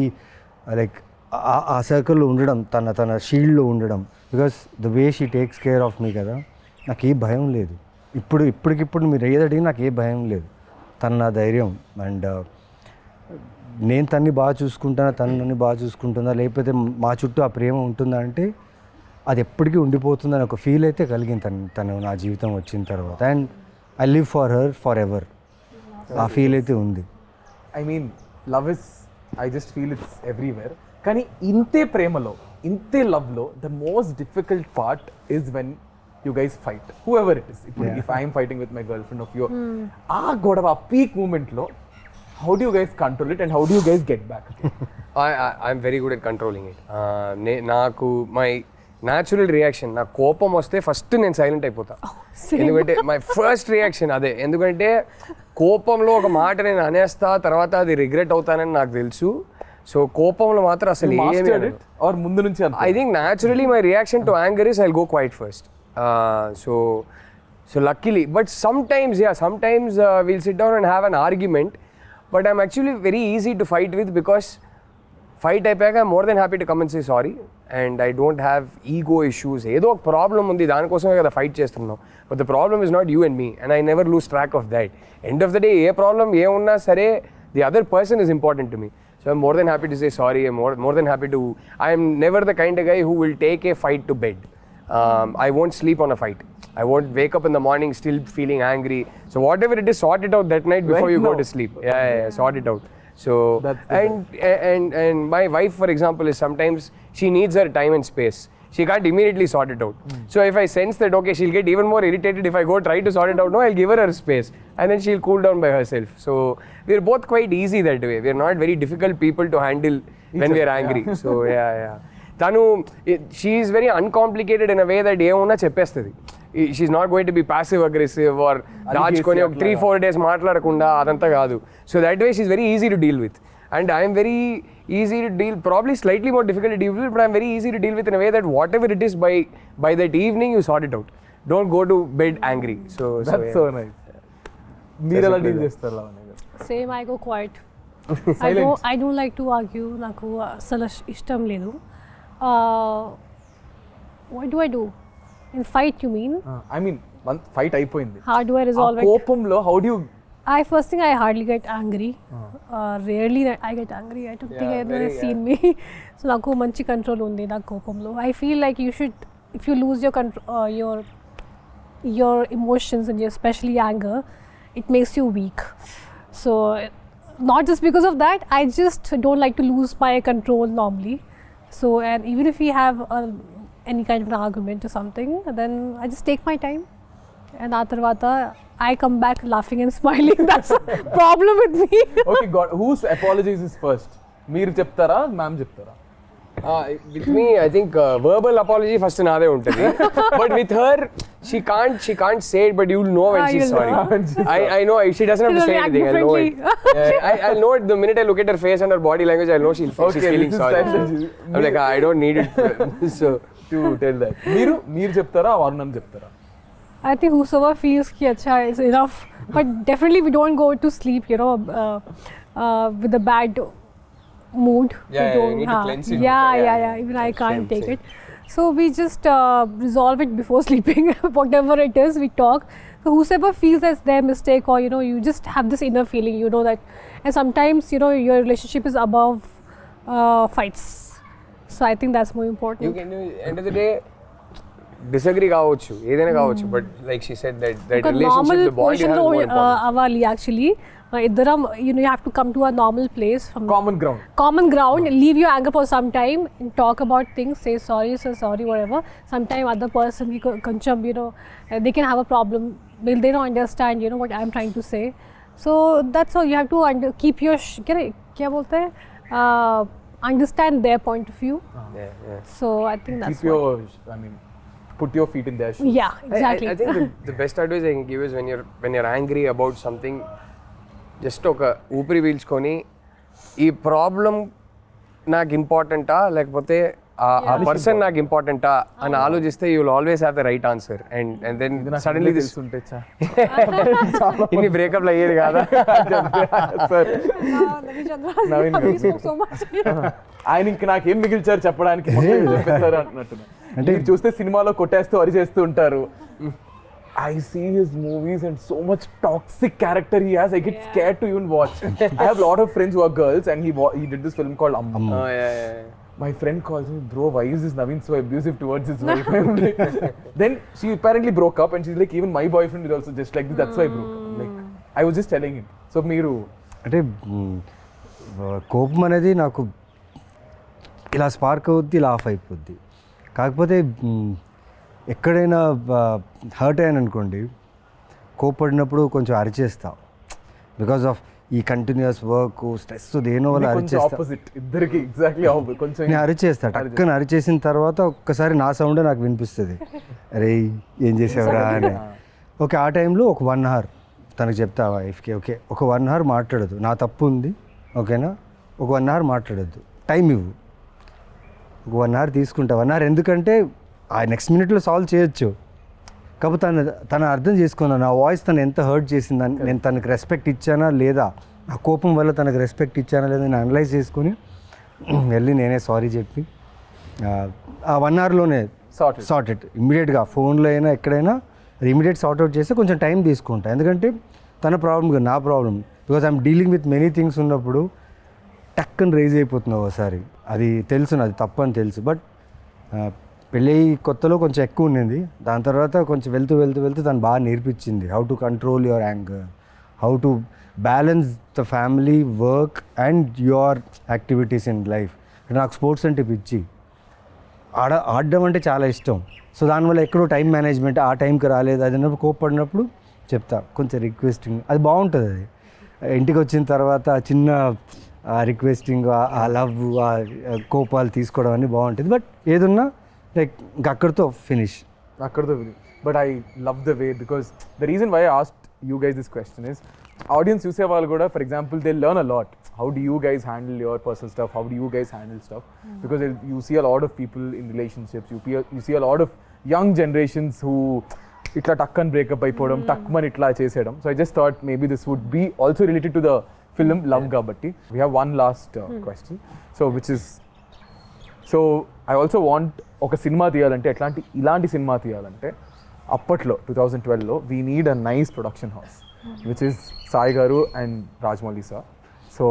like ఆ సర్కిల్లో ఉండడం, తన షీల్డ్లో ఉండడం. Because the way she takes care of me కదా, నాకు ఏ భయం లేదు. ఇప్పటికిప్పుడు మీరు ఏదడిగి నాకు ఏ భయం లేదు. తను నా ధైర్యం. అండ్ నేను తన్ని బాగా చూసుకుంటానా, తను నన్ను బాగా చూసుకుంటుందా, లేకపోతే మా చుట్టూ ఆ ప్రేమ ఉంటుందా అంటే అది ఎప్పటికీ ఉండిపోతుందని ఒక ఫీల్ అయితే కలిగింది తను నా జీవితం వచ్చిన తర్వాత. And I live for her for ever. ఆ ఫీల్ అయితే ఉంది.
I mean love is, I just feel it's everywhere. కానీ ఇంతే ప్రేమలో, ఇంతే లవ్లో the most difficult part is when you guys fight, whoever it is. If I am fighting with my girlfriend of you, godava peak moment lo, how do you guys control it and how do you guys get back?
I'm very good at controlling it. Naku my natural reaction, na kopam vaste first నేను silent అయిపోతా. ఎందుకంటే my first reaction అదే. ఎందుకంటే కోపంలో ఒక మాట నేను అనేస్తా, తర్వాత అది రిగ్రెట్ అవుతానని నాకు తెలుసు. సో కోపంలో మాత్రం అసలు ఏమీ
or ముందు నుంచి
I think naturally my reaction to anger is I'll go quiet first. So luckily, but sometimes we'll sit down and have an argument, but I'm actually very easy to fight with because fight అయిపోయాక I'm more than happy to come and say sorry, and I don't have ego issues. ఏదో ఒక problem ఉంది, దానికోసమే కదా fight చేస్తున్నాం. But the problem is not you and me, and I never lose track of that. End of the day, A problem ఏమున్నా సరే, the other person is important to me. So I'm more than happy to say sorry. I'm more than happy to. I am never the kind of guy who will take a fight to bed. I won't sleep on a fight. I won't wake up in the morning still feeling angry. So whatever it is, sort it out that night before you go to sleep. Yeah, sort it out. So and my wife, for example, is sometimes she needs her time and space. She can't immediately sort it out. So if I sense that okay, she'll get even more irritated if I go try to sort it out, no, I'll give her space, and then she'll cool down by herself. So we're both quite easy that way. We're not very difficult people to handle when we're angry. So yeah. Tanu, she is very uncomplicated in a way that ఏమున్నా చెప్పేస్తుంది. She's not going to be passive aggressive or దాచుకొని 3-4 days మాట్లాడకుండా అదంతా కాదు. So that way she's very easy to deal with, and I am very easy to deal, probably slightly more difficult to deal with, but I'm very easy to deal with in a way that whatever it is, by that evening you sort it out. Don't go to bed angry.
That's so nice. మీరు ఎలా deal చేస్తారు Lavanya garu?
Same, I go quiet. I don't like to argue. నాకు అసలు ఇష్టం లేదు. What do I do? In fight, you mean?
I mean, one fight అయిపోయింది.
How do I resolve it?
కోపంలో how do you?
First thing, I hardly get angry. Rarely I get angry. I don't think I've seen me. So నాకు మంచి control ఉంది నా కోపంలో. I feel like you should, if you lose your control, your emotions and especially anger, it makes you weak. So not just because of that, I just don't like to lose my control normally. So, and even if we have any kind of an argument or something, then I just take my time, and atarvata I come back laughing and smiling. That's a problem with me.
Okay, God, whose apologies is first? మీరు చెప్తారా, ma'am చెప్తారా?
With me, I think verbal apology first naade untadi. But with her, she can't say it, but you'll know when she's
you'll
sorry.
know.
I know she doesn't have to
She'll
say
react
anything. I'll know it.
differently.
I'll know it the minute I look at her face and her body language. I'll know she's feeling
this is
sorry.
strategy.
I'm like, I don't need it. So
to tell that. మీరు చెప్తారా వరుణ్ చెప్తారా?
I think whosoever feels ki acha is enough, but definitely we don't go to sleep, with a bad mood.
Yeah,
We
you
don't,
need to cleanse it
Yeah,
before,
yeah,
yeah.
yeah. Even I can't take
same.
it. So we just resolve it before sleeping. Whatever it is, we talk. So whosoever feels that's their mistake, or you just have this inner feeling, that. And sometimes your relationship is above fights. So I think that's more important.
you can end of the day disagree కావచ్చు ఏదైనా కావచ్చు, but like she said that relationship,
normal
the bond you
position
have is
lo
more important.
avali actually. Iddaram, you have to come to a normal place from
common ground.
leave your anger for some time and talk about things, say sorry, whatever. Sometime other person koncham, they can have a problem, they don't understand what I'm trying to say. So that's all. You have to keep your kya bolte hai, understand their point of view.
Yeah.
So I think that's
Keep your, put your feet in their shoes.
yeah, exactly.
I think the best advice I can give is when you're angry about something, just ఒక ఊపిరి పీల్చుకొని ఈ problem నాకు ఇంపార్టెంటా లేకపోతే ఆ person నాకు ఇంపార్టెంటా అని ఆలోచిస్తే you will always have the right answer. And then suddenly this
తెలుసుంటే
ఇన్ని బ్రేకప్లు అయ్యేది కాదా?
Sir
Naveen Chandra,
Naveen
we spoke so much.
ఆయన ఇంక నాకేం మిగిల్చారు చెప్పడానికి మొత్తం చెప్పేశారు అంటున్నారు. అంటే మీరు చూస్తే సినిమాలో కొట్టేస్తూ అరిచేస్తూ ఉంటారు. I see his movies and so much toxic character he has. I get scared to even watch. I have a lot of friends who are girls, and he did this film called Amma.
Oh, yeah.
My friend calls me, bro, why is this Naveen so abusive towards his wife? I'm like, then she apparently broke up, and she's like, even my boyfriend is also just like this. That's why I broke up. Like, I was just telling him. So మీరు
అంటే కోపం అనేది నాకు ఇలా spark అవుద్ది, ఇలా of అయిపోద్ది. కాకపోతే ఎక్కడైనా హర్ట్ అయ్యాను అనుకోండి, కోపడినప్పుడు కొంచెం అరిచేస్తా. బికాస్ ఆఫ్ ఈ కంటిన్యూస్ వర్క్, స్ట్రెస్, దేనో వల్ల అరిచేస్తా.
ఇద్దరికి ఎగ్జాక్ట్లీ కొంచెం
నేను అరిచేస్తా. టక్కన అరిచేసిన తర్వాత ఒక్కసారి నా సౌండే నాకు వినిపిస్తుంది, అరే ఏం చేసావురా అని. ఓకే, ఆ టైంలో ఒక 1 hour తనకు చెప్తా వైఫ్కి, ఓకే ఒక 1 hour మాట్లాడదు, నా తప్పు ఉంది ఓకేనా, ఒక 1 hour మాట్లాడద్దు, టైం ఇవ్వు. ఒక 1 hour తీసుకుంటా. 1 hour ఎందుకంటే ఆ నెక్స్ట్ మినిట్లో సాల్వ్ చేయొచ్చు. కాకపోతే తను అర్థం చేసుకున్నాను నా వాయిస్ తను ఎంత హర్ట్ చేసిందని, నేను తనకు రెస్పెక్ట్ ఇచ్చానా లేదా, నా కోపం వల్ల తనకు రెస్పెక్ట్ ఇచ్చానా లేదా నేను అనలైజ్ చేసుకొని వెళ్ళి నేనే సారీ చెప్పి ఆ 1 hourలోనే సార్ట్ ఇట్ ఇమ్మీడియట్గా. ఫోన్లో అయినా ఎక్కడైనా అది ఇమీడియట్ సార్ట్ అవుట్ చేస్తే కొంచెం టైం తీసుకుంటా. ఎందుకంటే తన ప్రాబ్లం కాదు, నా problem. Because I'm dealing with many things ఉన్నప్పుడు టక్కని రైజ్ అయిపోతున్నావు ఒకసారి. అది తెలుసు, అది తప్పు అని తెలుసు. బట్ పెళ్ళి కొత్తలో కొంచెం ఎక్కువ ఉండింది. దాని తర్వాత కొంచెం వెళ్తూ తను బాగా నేర్పించింది how to control your anger, how to balance the family, work and your activities in life. నాకు స్పోర్ట్స్ అంటే పిచ్చి, ఆడడం అంటే చాలా ఇష్టం. సో దానివల్ల ఎక్కడో టైం మేనేజ్మెంట్ ఆ టైంకి రాలేదు. అది అన్నప్పుడు కోప్పడినప్పుడు చెప్తా, కొంచెం రిక్వెస్టింగ్, అది బాగుంటుంది. అది ఇంటికి వచ్చిన తర్వాత చిన్న రిక్వెస్టింగ్, ఆ లవ్, ఆ కోపాలు తీసుకోవడం అన్నీ బాగుంటుంది. బట్ ఏదున్నా లైక్ ఇంక అక్కడితో finish.
But I love the way, because the reason why I asked you guys this question is, audience చూసే వాళ్ళు కూడా, for example, they learn a lot. How do you guys handle your personal stuff? How do you guys handle stuff? Because you see a lot of people in relationships. You see a lot of young generations who itla takkan breakup అయిపోవడం, takman itla చేసేయడం. So I just thought maybe this would be also related to the film Love Gabatti. We have one last question. So I also want ఒక cinema తీయాలంటే ఇలాంటి cinema తీయాలంటే అప్పట్లో 2012లో we need a nice production house, which is Sai గారు and Rajamouli sir. So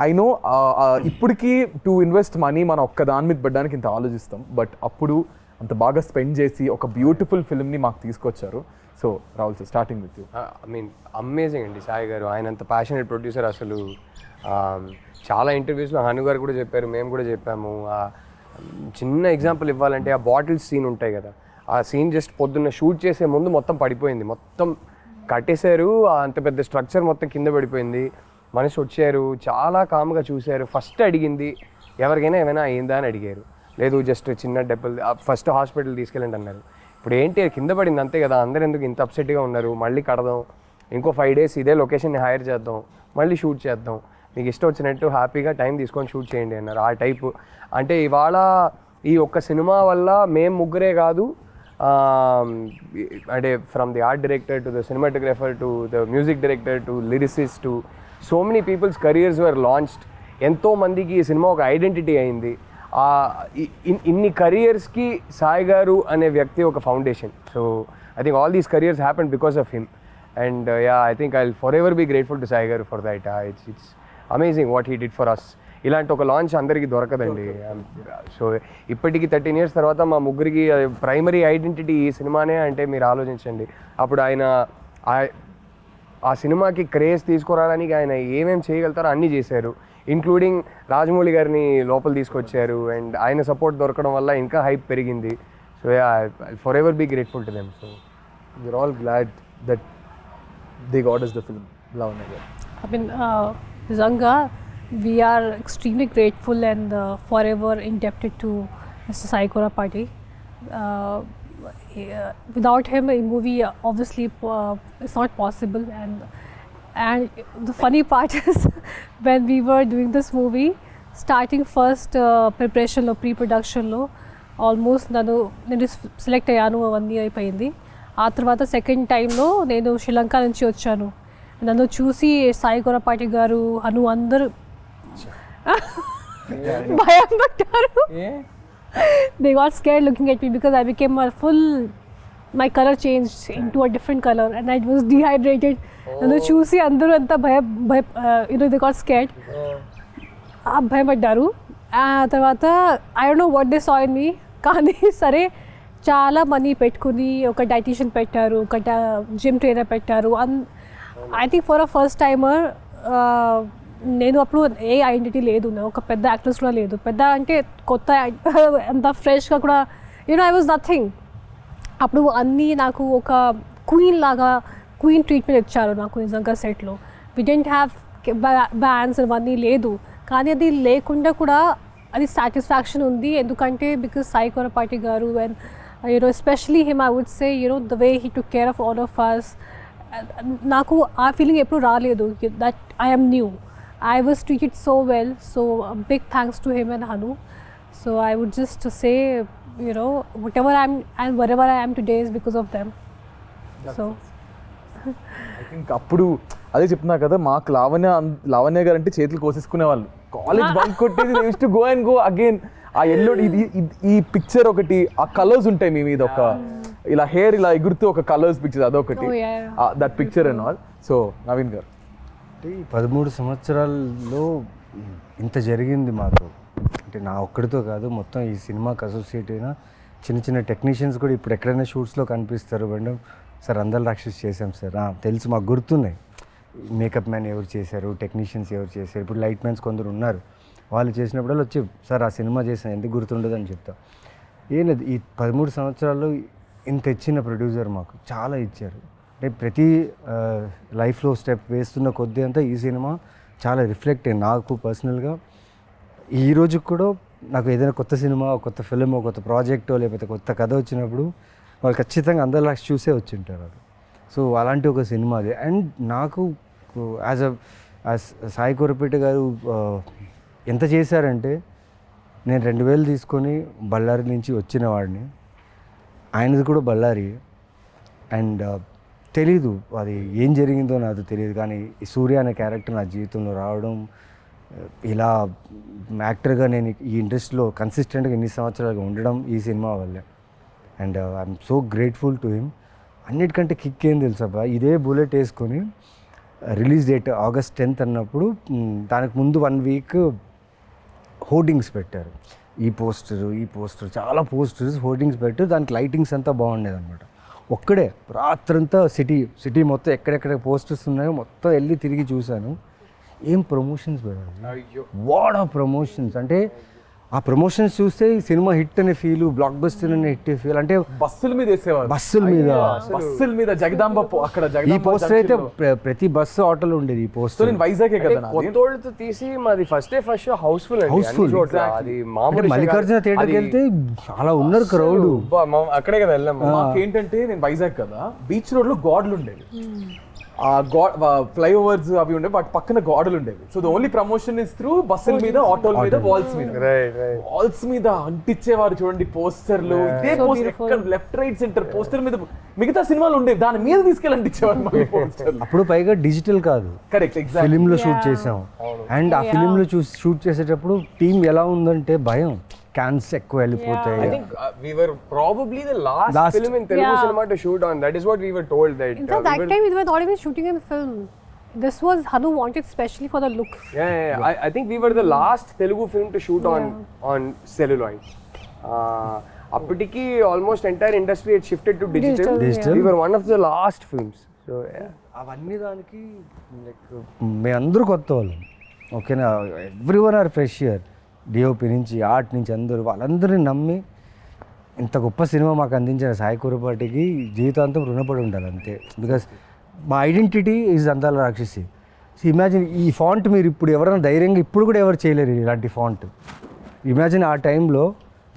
I know ఇప్పటికీ to invest money మనం ఒక్క దాని మీద పెట్టడానికి ఇంత ఆలోచిస్తాం, బట్ అప్పుడు అంత బాగా స్పెండ్ చేసి ఒక బ్యూటిఫుల్ ఫిల్మ్ని మాకు తీసుకొచ్చారు. So Rahul sir, starting with you.
I mean amazing అండి సాయి గారు, ఆయన అంత ప్యాషనేట్ ప్రొడ్యూసర్. అసలు చాలా ఇంటర్వ్యూస్లో హను గారు కూడా చెప్పారు, మేము కూడా చెప్పాము. చిన్న ఎగ్జాంపుల్ ఇవ్వాలంటే ఆ బాటిల్స్ సీన్ ఉంటాయి కదా, ఆ సీన్ జస్ట్ పొద్దున్న షూట్ చేసే ముందు మొత్తం పడిపోయింది, మొత్తం కట్టేశారు, అంత పెద్ద స్ట్రక్చర్ మొత్తం కింద పడిపోయింది. మనిషి వచ్చారు, చాలా కామ్గా చూశారు. ఫస్ట్ అడిగింది ఎవరికైనా ఏమైనా అయిందా అని అడిగారు. లేదు జస్ట్ చిన్న దెబ్బలు, ఫస్ట్ హాస్పిటల్ తీసుకెళ్ళండి అన్నారు. ఇప్పుడు ఏంటి కింద పడింది అంతే కదా, అందరు ఎందుకు ఇంత అప్సెట్గా ఉన్నారు, మళ్ళీ కడదాం, ఇంకో 5 days ఇదే లొకేషన్ని హైర్ చేద్దాం, మళ్ళీ షూట్ చేద్దాం, మీకు ఇష్టం వచ్చినట్టు హ్యాపీగా టైం తీసుకొని షూట్ చేయండి అన్నారు. ఆ టైపు అంటే ఇవాళ ఈ ఒక్క సినిమా వల్ల మేము ముగ్గురే కాదు, అంటే from the art director to the cinematographer to the music director to lyricist to so many people's careers were launched. ఎంతో మందికి ఈ సినిమా ఒక ఐడెంటిటీ అయింది. ఇన్ని కెరియర్స్కి సాయి గారు అనే వ్యక్తి ఒక foundation. So I think all these careers happen because of him. And I think I will forever be grateful to Sai గారు for that. It's amazing what he did for us. ఇలాంటి ఒక launch అందరికీ దొరకదండి. So ఇప్పటికి 13 years తర్వాత మా ముగ్గురికి primary identity ఈ సినిమానే అంటే మీరు ఆలోచించండి. అప్పుడు ఆయన ఆ సినిమాకి క్రేజ్ తీసుకురావడానికి ఆయన ఏమేమి చేయగలుగుతారో అన్నీ చేశారు. ఇంక్లూడింగ్ రాజమౌళి గారిని లోపల తీసుకొచ్చారు. అండ్ ఆయన సపోర్ట్ దొరకడం వల్ల ఇంకా హైప్ పెరిగింది. So I forever be grateful to them. So
we are all glad that they got us the film. Lavanya garu,
I mean, నిజంగా we are extremely grateful and forever indebted to Mr. Sai Tripathi. Without him, a movie obviously is not possible. And the funny part is when we were doing this movie, starting first preparation lo, pre-production lo, almost నేను select అయ్యాను, అవన్నీ అయిపోయింది. ఆ తర్వాత second టైంలో నేను శ్రీలంక నుంచి వచ్చాను. నన్ను చూసి సాయి కొరపాటి గారు అను అందరూ భయం పడ్డారు. They got scared looking at me because I became my color changed into a different color and I was dehydrated. నన్ను చూసి అందరూ అంతా they got scared. భయపడ్డారు. ఆ తర్వాత I don't know what they saw in me, కానీ సరే చాలా మనీ పెట్టుకుని ఒక డైటీషియన్ పెట్టారు, ఒక జిమ్ ట్రైనర్ పెట్టారు. I think for a first timer నేను అప్పుడు ఏ ఐడెంటిటీ లేదు, ఒక పెద్ద యాక్ట్రెస్ కూడా లేదు, పెద్ద అంటే కొత్త అంత ఫ్రెష్గా కూడా ఐ వాజ్ నథింగ్. అప్పుడు అన్నీ నాకు ఒక క్వీన్ ట్రీట్మెంట్ ఇచ్చారు నాకు నిజంగా సెట్లో. వి డెంట్ హ్యావ్ బ్యాండ్స్ అవన్నీ లేదు, కానీ అది లేకుండా కూడా అది సాటిస్ఫాక్షన్ ఉంది. ఎందుకంటే బికాస్ సాయి కొరపాటి గారు and especially him I would say the way he took care of all of us. నాకు ఆ ఫీలింగ్ ఎప్పుడు రాలేదు that I am new. I was treated so well, so a big thanks to him and Hanu. So I would just say, whatever I am and wherever I am today is because of them. So
I think అప్పుడు అదే చెప్తున్నా కదా, మాకు లావణ్య గారు అంటే చేతులు కోసేసుకునే వాళ్ళు. College bunk కొట్టేది, they used to go and go again. ఆ ఎల్లో ఈ పిక్చర్ ఒకటి, ఆ కలర్స్ ఉంటాయి మీ మీద, ఒక ఇలా హెయిర్ ఇలా ఎగురుతూ ఒక కలర్స్ పిక్చర్ అదొకటి, that picture and all. So Naveen గారు,
అంటే ఈ 13 సంవత్సరాల్లో ఇంత జరిగింది మాకు. అంటే నా ఒక్కడితో కాదు, మొత్తం ఈ సినిమాకి అసోసియేట్ అయిన చిన్న చిన్న టెక్నీషియన్స్ కూడా ఇప్పుడు ఎక్కడైనా షూట్స్లో కనిపిస్తారు. మేడం సార్ అందల రాక్షసి చేసాం సార్, తెలుసు మాకు గుర్తున్నాయి. మేకప్ మ్యాన్ ఎవరు చేశారు, టెక్నీషియన్స్ ఎవరు చేశారు, ఇప్పుడు లైట్ మ్యాన్స్ కొందరు ఉన్నారు, వాళ్ళు చేసినప్పుడల్లా వచ్చి సార్ ఆ సినిమా చేసాను ఎందుకు గుర్తుండదు అని చెప్తా. ఏం లేదు, ఈ 13 సంవత్సరాల్లో ఇంత ఇచ్చిన ప్రొడ్యూసర్ మాకు చాలా ఇచ్చారు. అంటే ప్రతి లైఫ్లో స్టెప్ వేస్తున్న కొద్దీ అంతా ఈ సినిమా చాలా రిఫ్లెక్ట్ అయ్యింది నాకు పర్సనల్గా. ఈ రోజుకి కూడా నాకు ఏదైనా కొత్త సినిమా, కొత్త ఫిలిం, కొత్త ప్రాజెక్టో లేకపోతే కొత్త కథ వచ్చినప్పుడు వాళ్ళు ఖచ్చితంగా అందరిలా చూసే వచ్చి ఉంటారు అది. సో అలాంటి ఒక సినిమా అది. అండ్ నాకు యాజ్ సాయి కొరపేట గారు ఎంత చేశారంటే, నేను 2000 తీసుకొని బళ్ళారి నుంచి వచ్చిన వాడిని, ఆయనది కూడా బళ్ళారి. అండ్ తెలీదు అది ఏం జరిగిందో నాకు తెలియదు, కానీ ఈ సూర్య అనే క్యారెక్టర్ నా జీవితంలో రావడం, ఇలా యాక్టర్గా నేను ఈ ఇండస్ట్రీలో కన్సిస్టెంట్గా ఇన్ని సంవత్సరాలుగా ఉండడం ఈ సినిమా వల్లే. And I'm so grateful to him. అన్నిటికంటే కిక్ ఏం తెలుసా, ఇదే బుల్లెట్ వేసుకొని రిలీజ్ డేట్ August 10th అన్నప్పుడు దానికి ముందు 1 week హోర్డింగ్స్ పెట్టారు. ఈ పోస్టర్ చాలా పోస్టర్స్ హోర్డింగ్స్ పెట్టారు. దానికి లైటింగ్స్ అంతా బాగుండేది అనమాట. ఒక్కడే రాత్రంతా సిటీ మొత్తం ఎక్కడెక్కడ పోస్టర్స్ ఉన్నాయో మొత్తం వెళ్ళి తిరిగి చూశాను. ఏం ప్రమోషన్స్ పెట్టారు, వాట్ ఆఫ్ ప్రమోషన్స్. అంటే ఆ ప్రమోషన్స్ చూస్తే ఈ సినిమా హిట్ అనే ఫీల్, బ్లాక్ బస్టర్ అనే హిట్ ఫీల్. అంటే
బస్సుల మీద వేసేవారు,
బస్సుల మీద
జగదాంబ అక్కడ
ఈ పోస్టర్ అయితే ప్రతి బస్సు ఆటోలో ఉండేది ఈ పోస్టర్.
నేను వైజాగే కదా నాది.
కొత్తోళ్ళతో తీసి మాది ఫస్ట్ షో హౌస్ఫుల్ అండి,
Housefull.
అన్ని చోట్ల. అది మామూలు
మల్లికార్జున థియేటర్కి వెళ్తే చాలా ఉన్నారు క్రౌడ్.
అక్కడే కదా వెళ్ళాం.
మాకేంటంటే నేను వైజాగ్ కదా, బీచ్ రోడ్ లో గాడ్లు ఉండేవి, ఆ ఫ్లైఓవర్స్ అవి ఉండేవి, వాటి పక్కన గోడలు ఉండేవి. So the only promotion is through బస్సుల మీద, ఆటోల మీద, వాల్స్ మీద. వాల్స్ మీద అంటించేవారు చూడండి పోస్టర్లు. ఇదే poster left right centre poster మీద మిగతా సినిమాలు ఉండేవి, దాని మీద తీసుకెళ్ళి అంటించేవారు మళ్ళీ పోస్టర్లు.
అప్పుడు పైగా డిజిటల్ కాదు,
కరెక్ట్,
ఫిలిం లో షూట్ చేసాం. అండ్ ఆ ఫిలిం లో షూట్ చేసేటప్పుడు టీం ఎలా ఉందంటే భయం, క్యాన్స్ ఎక్కువ వెళ్ళిపోతాయి.
I think we were probably the last film in Telugu cinema to shoot on. That is what we were told. That
in fact, that time we were not even shooting in film. This was Hanu wanted specially for the look.
Yeah. I think we were the last Telugu film to shoot on celluloid. Appatiki almost entire industry had shifted to digital. We were one of the last films. So yeah.
అవన్నీ దానికి మేమందరూ కొత్త వాళ్ళం, ఓకేనా. Everyone are fresh year, DOP నుంచి art నుంచి అందరూ, వాళ్ళందరినీ నమ్మి ఇంత గొప్ప సినిమా మాకు అందించిన సాయి కురపాటికి జీవితాంతం రుణపడి ఉండాలి అంతే. బికాస్ మా ఐడెంటిటీ ఈజ్ అందాల రాక్షసి. ఇమాజిన్ ఈ ఫాంట్ మీరు ఇప్పుడు ఎవరైనా ధైర్యంగా ఇప్పుడు కూడా ఎవరు చేయలేరు ఇలాంటి ఫాంట్. ఇమాజిన్ ఆ టైంలో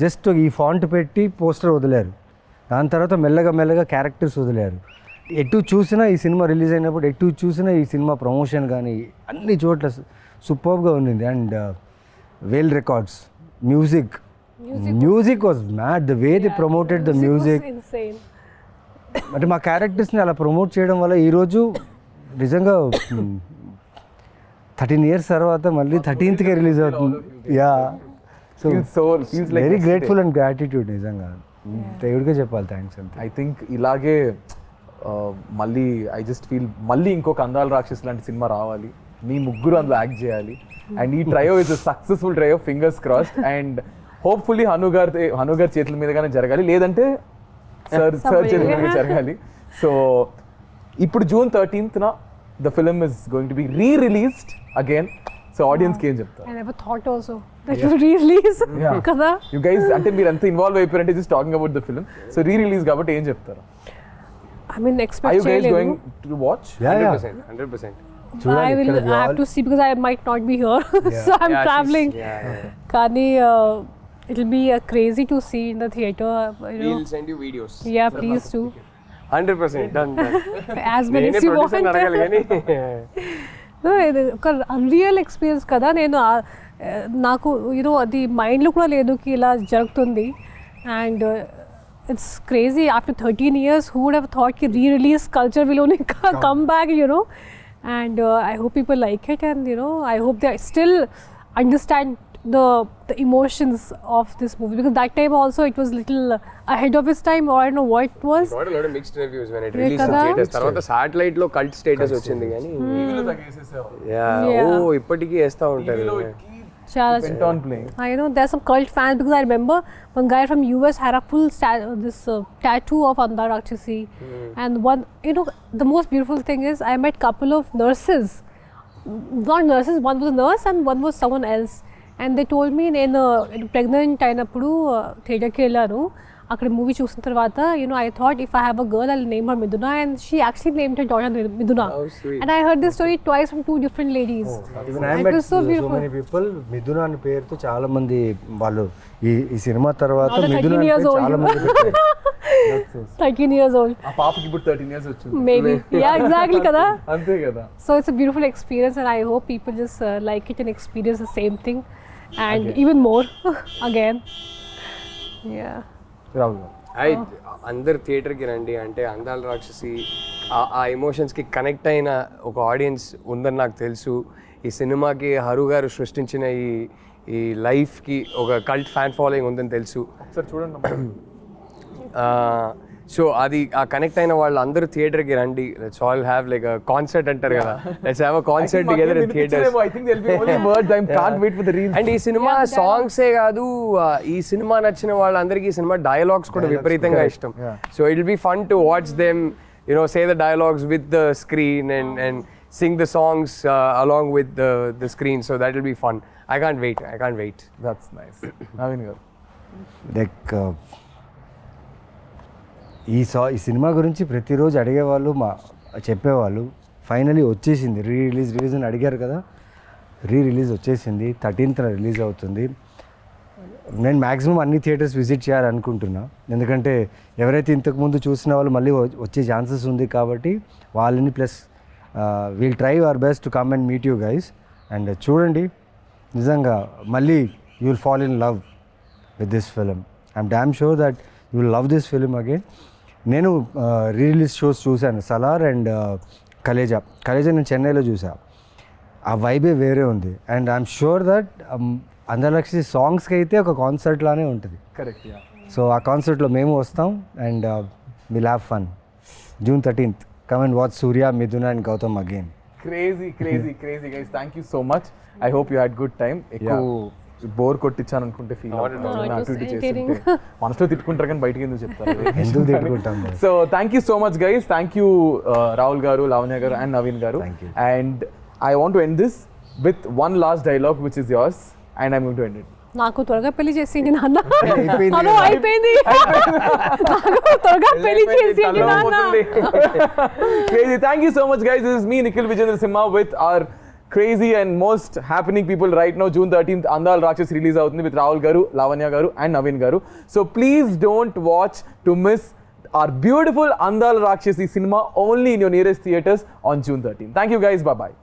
జస్ట్ ఈ ఫాంట్ పెట్టి పోస్టర్ వదిలేరు, దాని తర్వాత మెల్లగా క్యారెక్టర్స్ వదిలేరు. ఎటు చూసినా ఈ సినిమా రిలీజ్ అయినప్పుడు ఎటు చూసినా ఈ సినిమా ప్రమోషన్ కానీ అన్ని చోట్ల సూపర్గా ఉండింది. And well records, music was mad, the way they promoted the music
was insane.
అంటే మా క్యారెక్టర్స్ని అలా ప్రమోట్ చేయడం వల్ల ఈరోజు నిజంగా 13 years తర్వాత మళ్ళీ 13th రిలీజ్ అవుతుంది. Yeah, so very grateful and gratitude నిజంగా. దేవుడికే చెప్పాలి థ్యాంక్స్ అంతే.
ఐ థింక్ ఇలాగే మళ్ళీ ఐ జస్ట్ ఫీల్ మళ్ళీ ఇంకొక అందాల రాక్షసి లాంటి సినిమా రావాలి, మీ ముగ్గురు అందులో యాక్ట్ చేయాలి. అండ్ ఈ trio is successful trio, fingers crossed. And hopefully Hanu గారి చేతుల మీదగానే జరగాలి, లేదంటే సార్ చేతుల మీద జరగాలి. సో ఇప్పుడు June 13th the film is going to be re-released again. So ఆడియన్స్కి ఏం చెప్తారు?
I never thought also that you re-release కదా.
యు గైస్ అంటే మీరు ఎంత ఇన్వాల్వ్ అయిపోయారంటే just talking about the film. So re-release కాబట్టి ఏం చెప్తారు?
I mean,
Are
expect
you guys going to watch?
Yeah.
100%.
I have to see because I might not be here. So I'm traveling. Kani, it'll be crazy to see in the theater.
We'll send you videos.
Yeah, please do.
100% done.
As many as you want. No, ఒక unreal experience కదా. నేను నాకు అది మైండ్లో కూడా లేదు కి ఇలా జరుగుతుంది. And it's crazy. After 13 years, who would have thought ki re-release culture will only come back, and I hope people like it, and I hope they still understand the emotions of this movie, because that time also it was little ahead of its time, or I don't know what it was.
It got a lot of mixed reviews when it released in theaters. Tarvata satellite lo cult status ochindi gaani.
టీవీలో తగ్గేసేసావు.
ఇప్పటికీ వేస్తా ఉంటారు.
Went on playing.
I know there's some cult fans, because I remember one guy from US had a full tattoo of Andala Rakshasi. And one, the most beautiful thing is I met couple of nurses. Not nurses, one was a nurse and one was someone else. And they told me నేను pregnant అయినప్పుడు థియేటర్కి వెళ్ళాను. అక్కడ movie చూసిన తర్వాత I thought if I have a girl I'll name her Miduna, and she actually named her daughter Miduna.
Oh, sweet.
And I heard this story twice from two different ladies.
Even I met so many people Miduna అనే పేరుతో చాలా మంది వాళ్ళు ఈ cinema తర్వాత మిథున అంటే చాలా మంది
13 years old.
ఆ పాపకి ఇప్పుడు 13 years వచ్చింది.
Maybe. Yeah, exactly kada.
అంతే కదా.
So it's a beautiful experience, and I hope people just like it and experience the same thing and even more again. Yeah.
Rahul
అందరు థియేటర్కి రండి. అంటే అందాల రాక్షసి ఆ ఎమోషన్స్కి కనెక్ట్ అయిన ఒక ఆడియన్స్ ఉందని నాకు తెలుసు. ఈ సినిమాకి హరు గారు సృష్టించిన ఈ లైఫ్కి ఒక కల్ట్ ఫ్యాన్ ఫాలోయింగ్ ఉందని తెలుసు.
సార్ చూడండి.
సో అది ఆ కనెక్ట్ అయిన వాళ్ళు అందరూ థియేటర్కి రండి. Let's all have like a concert అంటారు కదా. Let's have a concert together in theatres.
I think there'll be only words. I can't wait for the reels.
And ఈ సినిమా సాంగ్సే కాదు, ఈ సినిమా నచ్చిన వాళ్ళందరికీ ఈ సినిమా డైలాగ్స్ కూడా విపరీతంగా ఇష్టం. So it will be fun to watch them say the dialogues with the screen and sing the songs along with the screen. So that will be fun. I can't wait.
That's nice. Naveen garu.
Like ఈ cinema గురించి ప్రతిరోజు అడిగేవాళ్ళు చెప్పేవాళ్ళు. Finally వచ్చేసింది, release అని అడిగారు కదా, release వచ్చేసింది. 13th రిలీజ్ అవుతుంది. నేను మ్యాక్సిమం అన్ని థియేటర్స్ విజిట్ చేయాలనుకుంటున్నా, ఎందుకంటే ఎవరైతే ఇంతకుముందు చూసిన వాళ్ళు మళ్ళీ వచ్చే ఛాన్సెస్ ఉంది కాబట్టి వాళ్ళని, plus we'll try our best to come and meet you guys. And చూడండి, నిజంగా మళ్ళీ you will fall in love with this film. I'm damn sure that you will love this film again. నేను release shows చూశాను, Salaar and Khaleja నేను చెన్నైలో చూసా. ఆ వైబే వేరే ఉంది. అండ్ ఐఎమ్ షూర్ దట్ అందల రాక్షసి సాంగ్స్కి అయితే ఒక కాన్సర్ట్ లానే ఉంటుంది.
కరెక్ట్.
సో ఆ కాన్సర్ట్లో మేము వస్తాం and will have fun. June 13th, come and watch Surya, Midhuna and Gautam again.
Crazy guys. Thank you so much. I hope you had good time. Bore కొట్టించాను అనుకుంటే ఫీల్ మనసులో తిట్టుకుంటారు కానీ బయటకి ఎందుకు చెప్తారు. So thank you so much guys. Thank you Rahul గారు, లావణ్య గారు అండ్ నవీన్ గారు. And I want to end this with one last dialogue which is yours and I'm going to end it.
నాకు త్వరగా పెళ్లి చేసింది నాన్న. అయిపోయింది. త్వరగా పెళ్లి చేసింది నాన్న.
Crazy. Thank you so much guys. This is me Nikhil Vijayendra Simha with our crazy and most happening people right now. June 13th Andala Rakshasi release avutundi with Rahul garu, Lavanya garu and Naveen garu. So please don't watch to miss our beautiful Andala Rakshasi cinema only in your nearest theaters on June 13th. Thank you guys. Bye bye.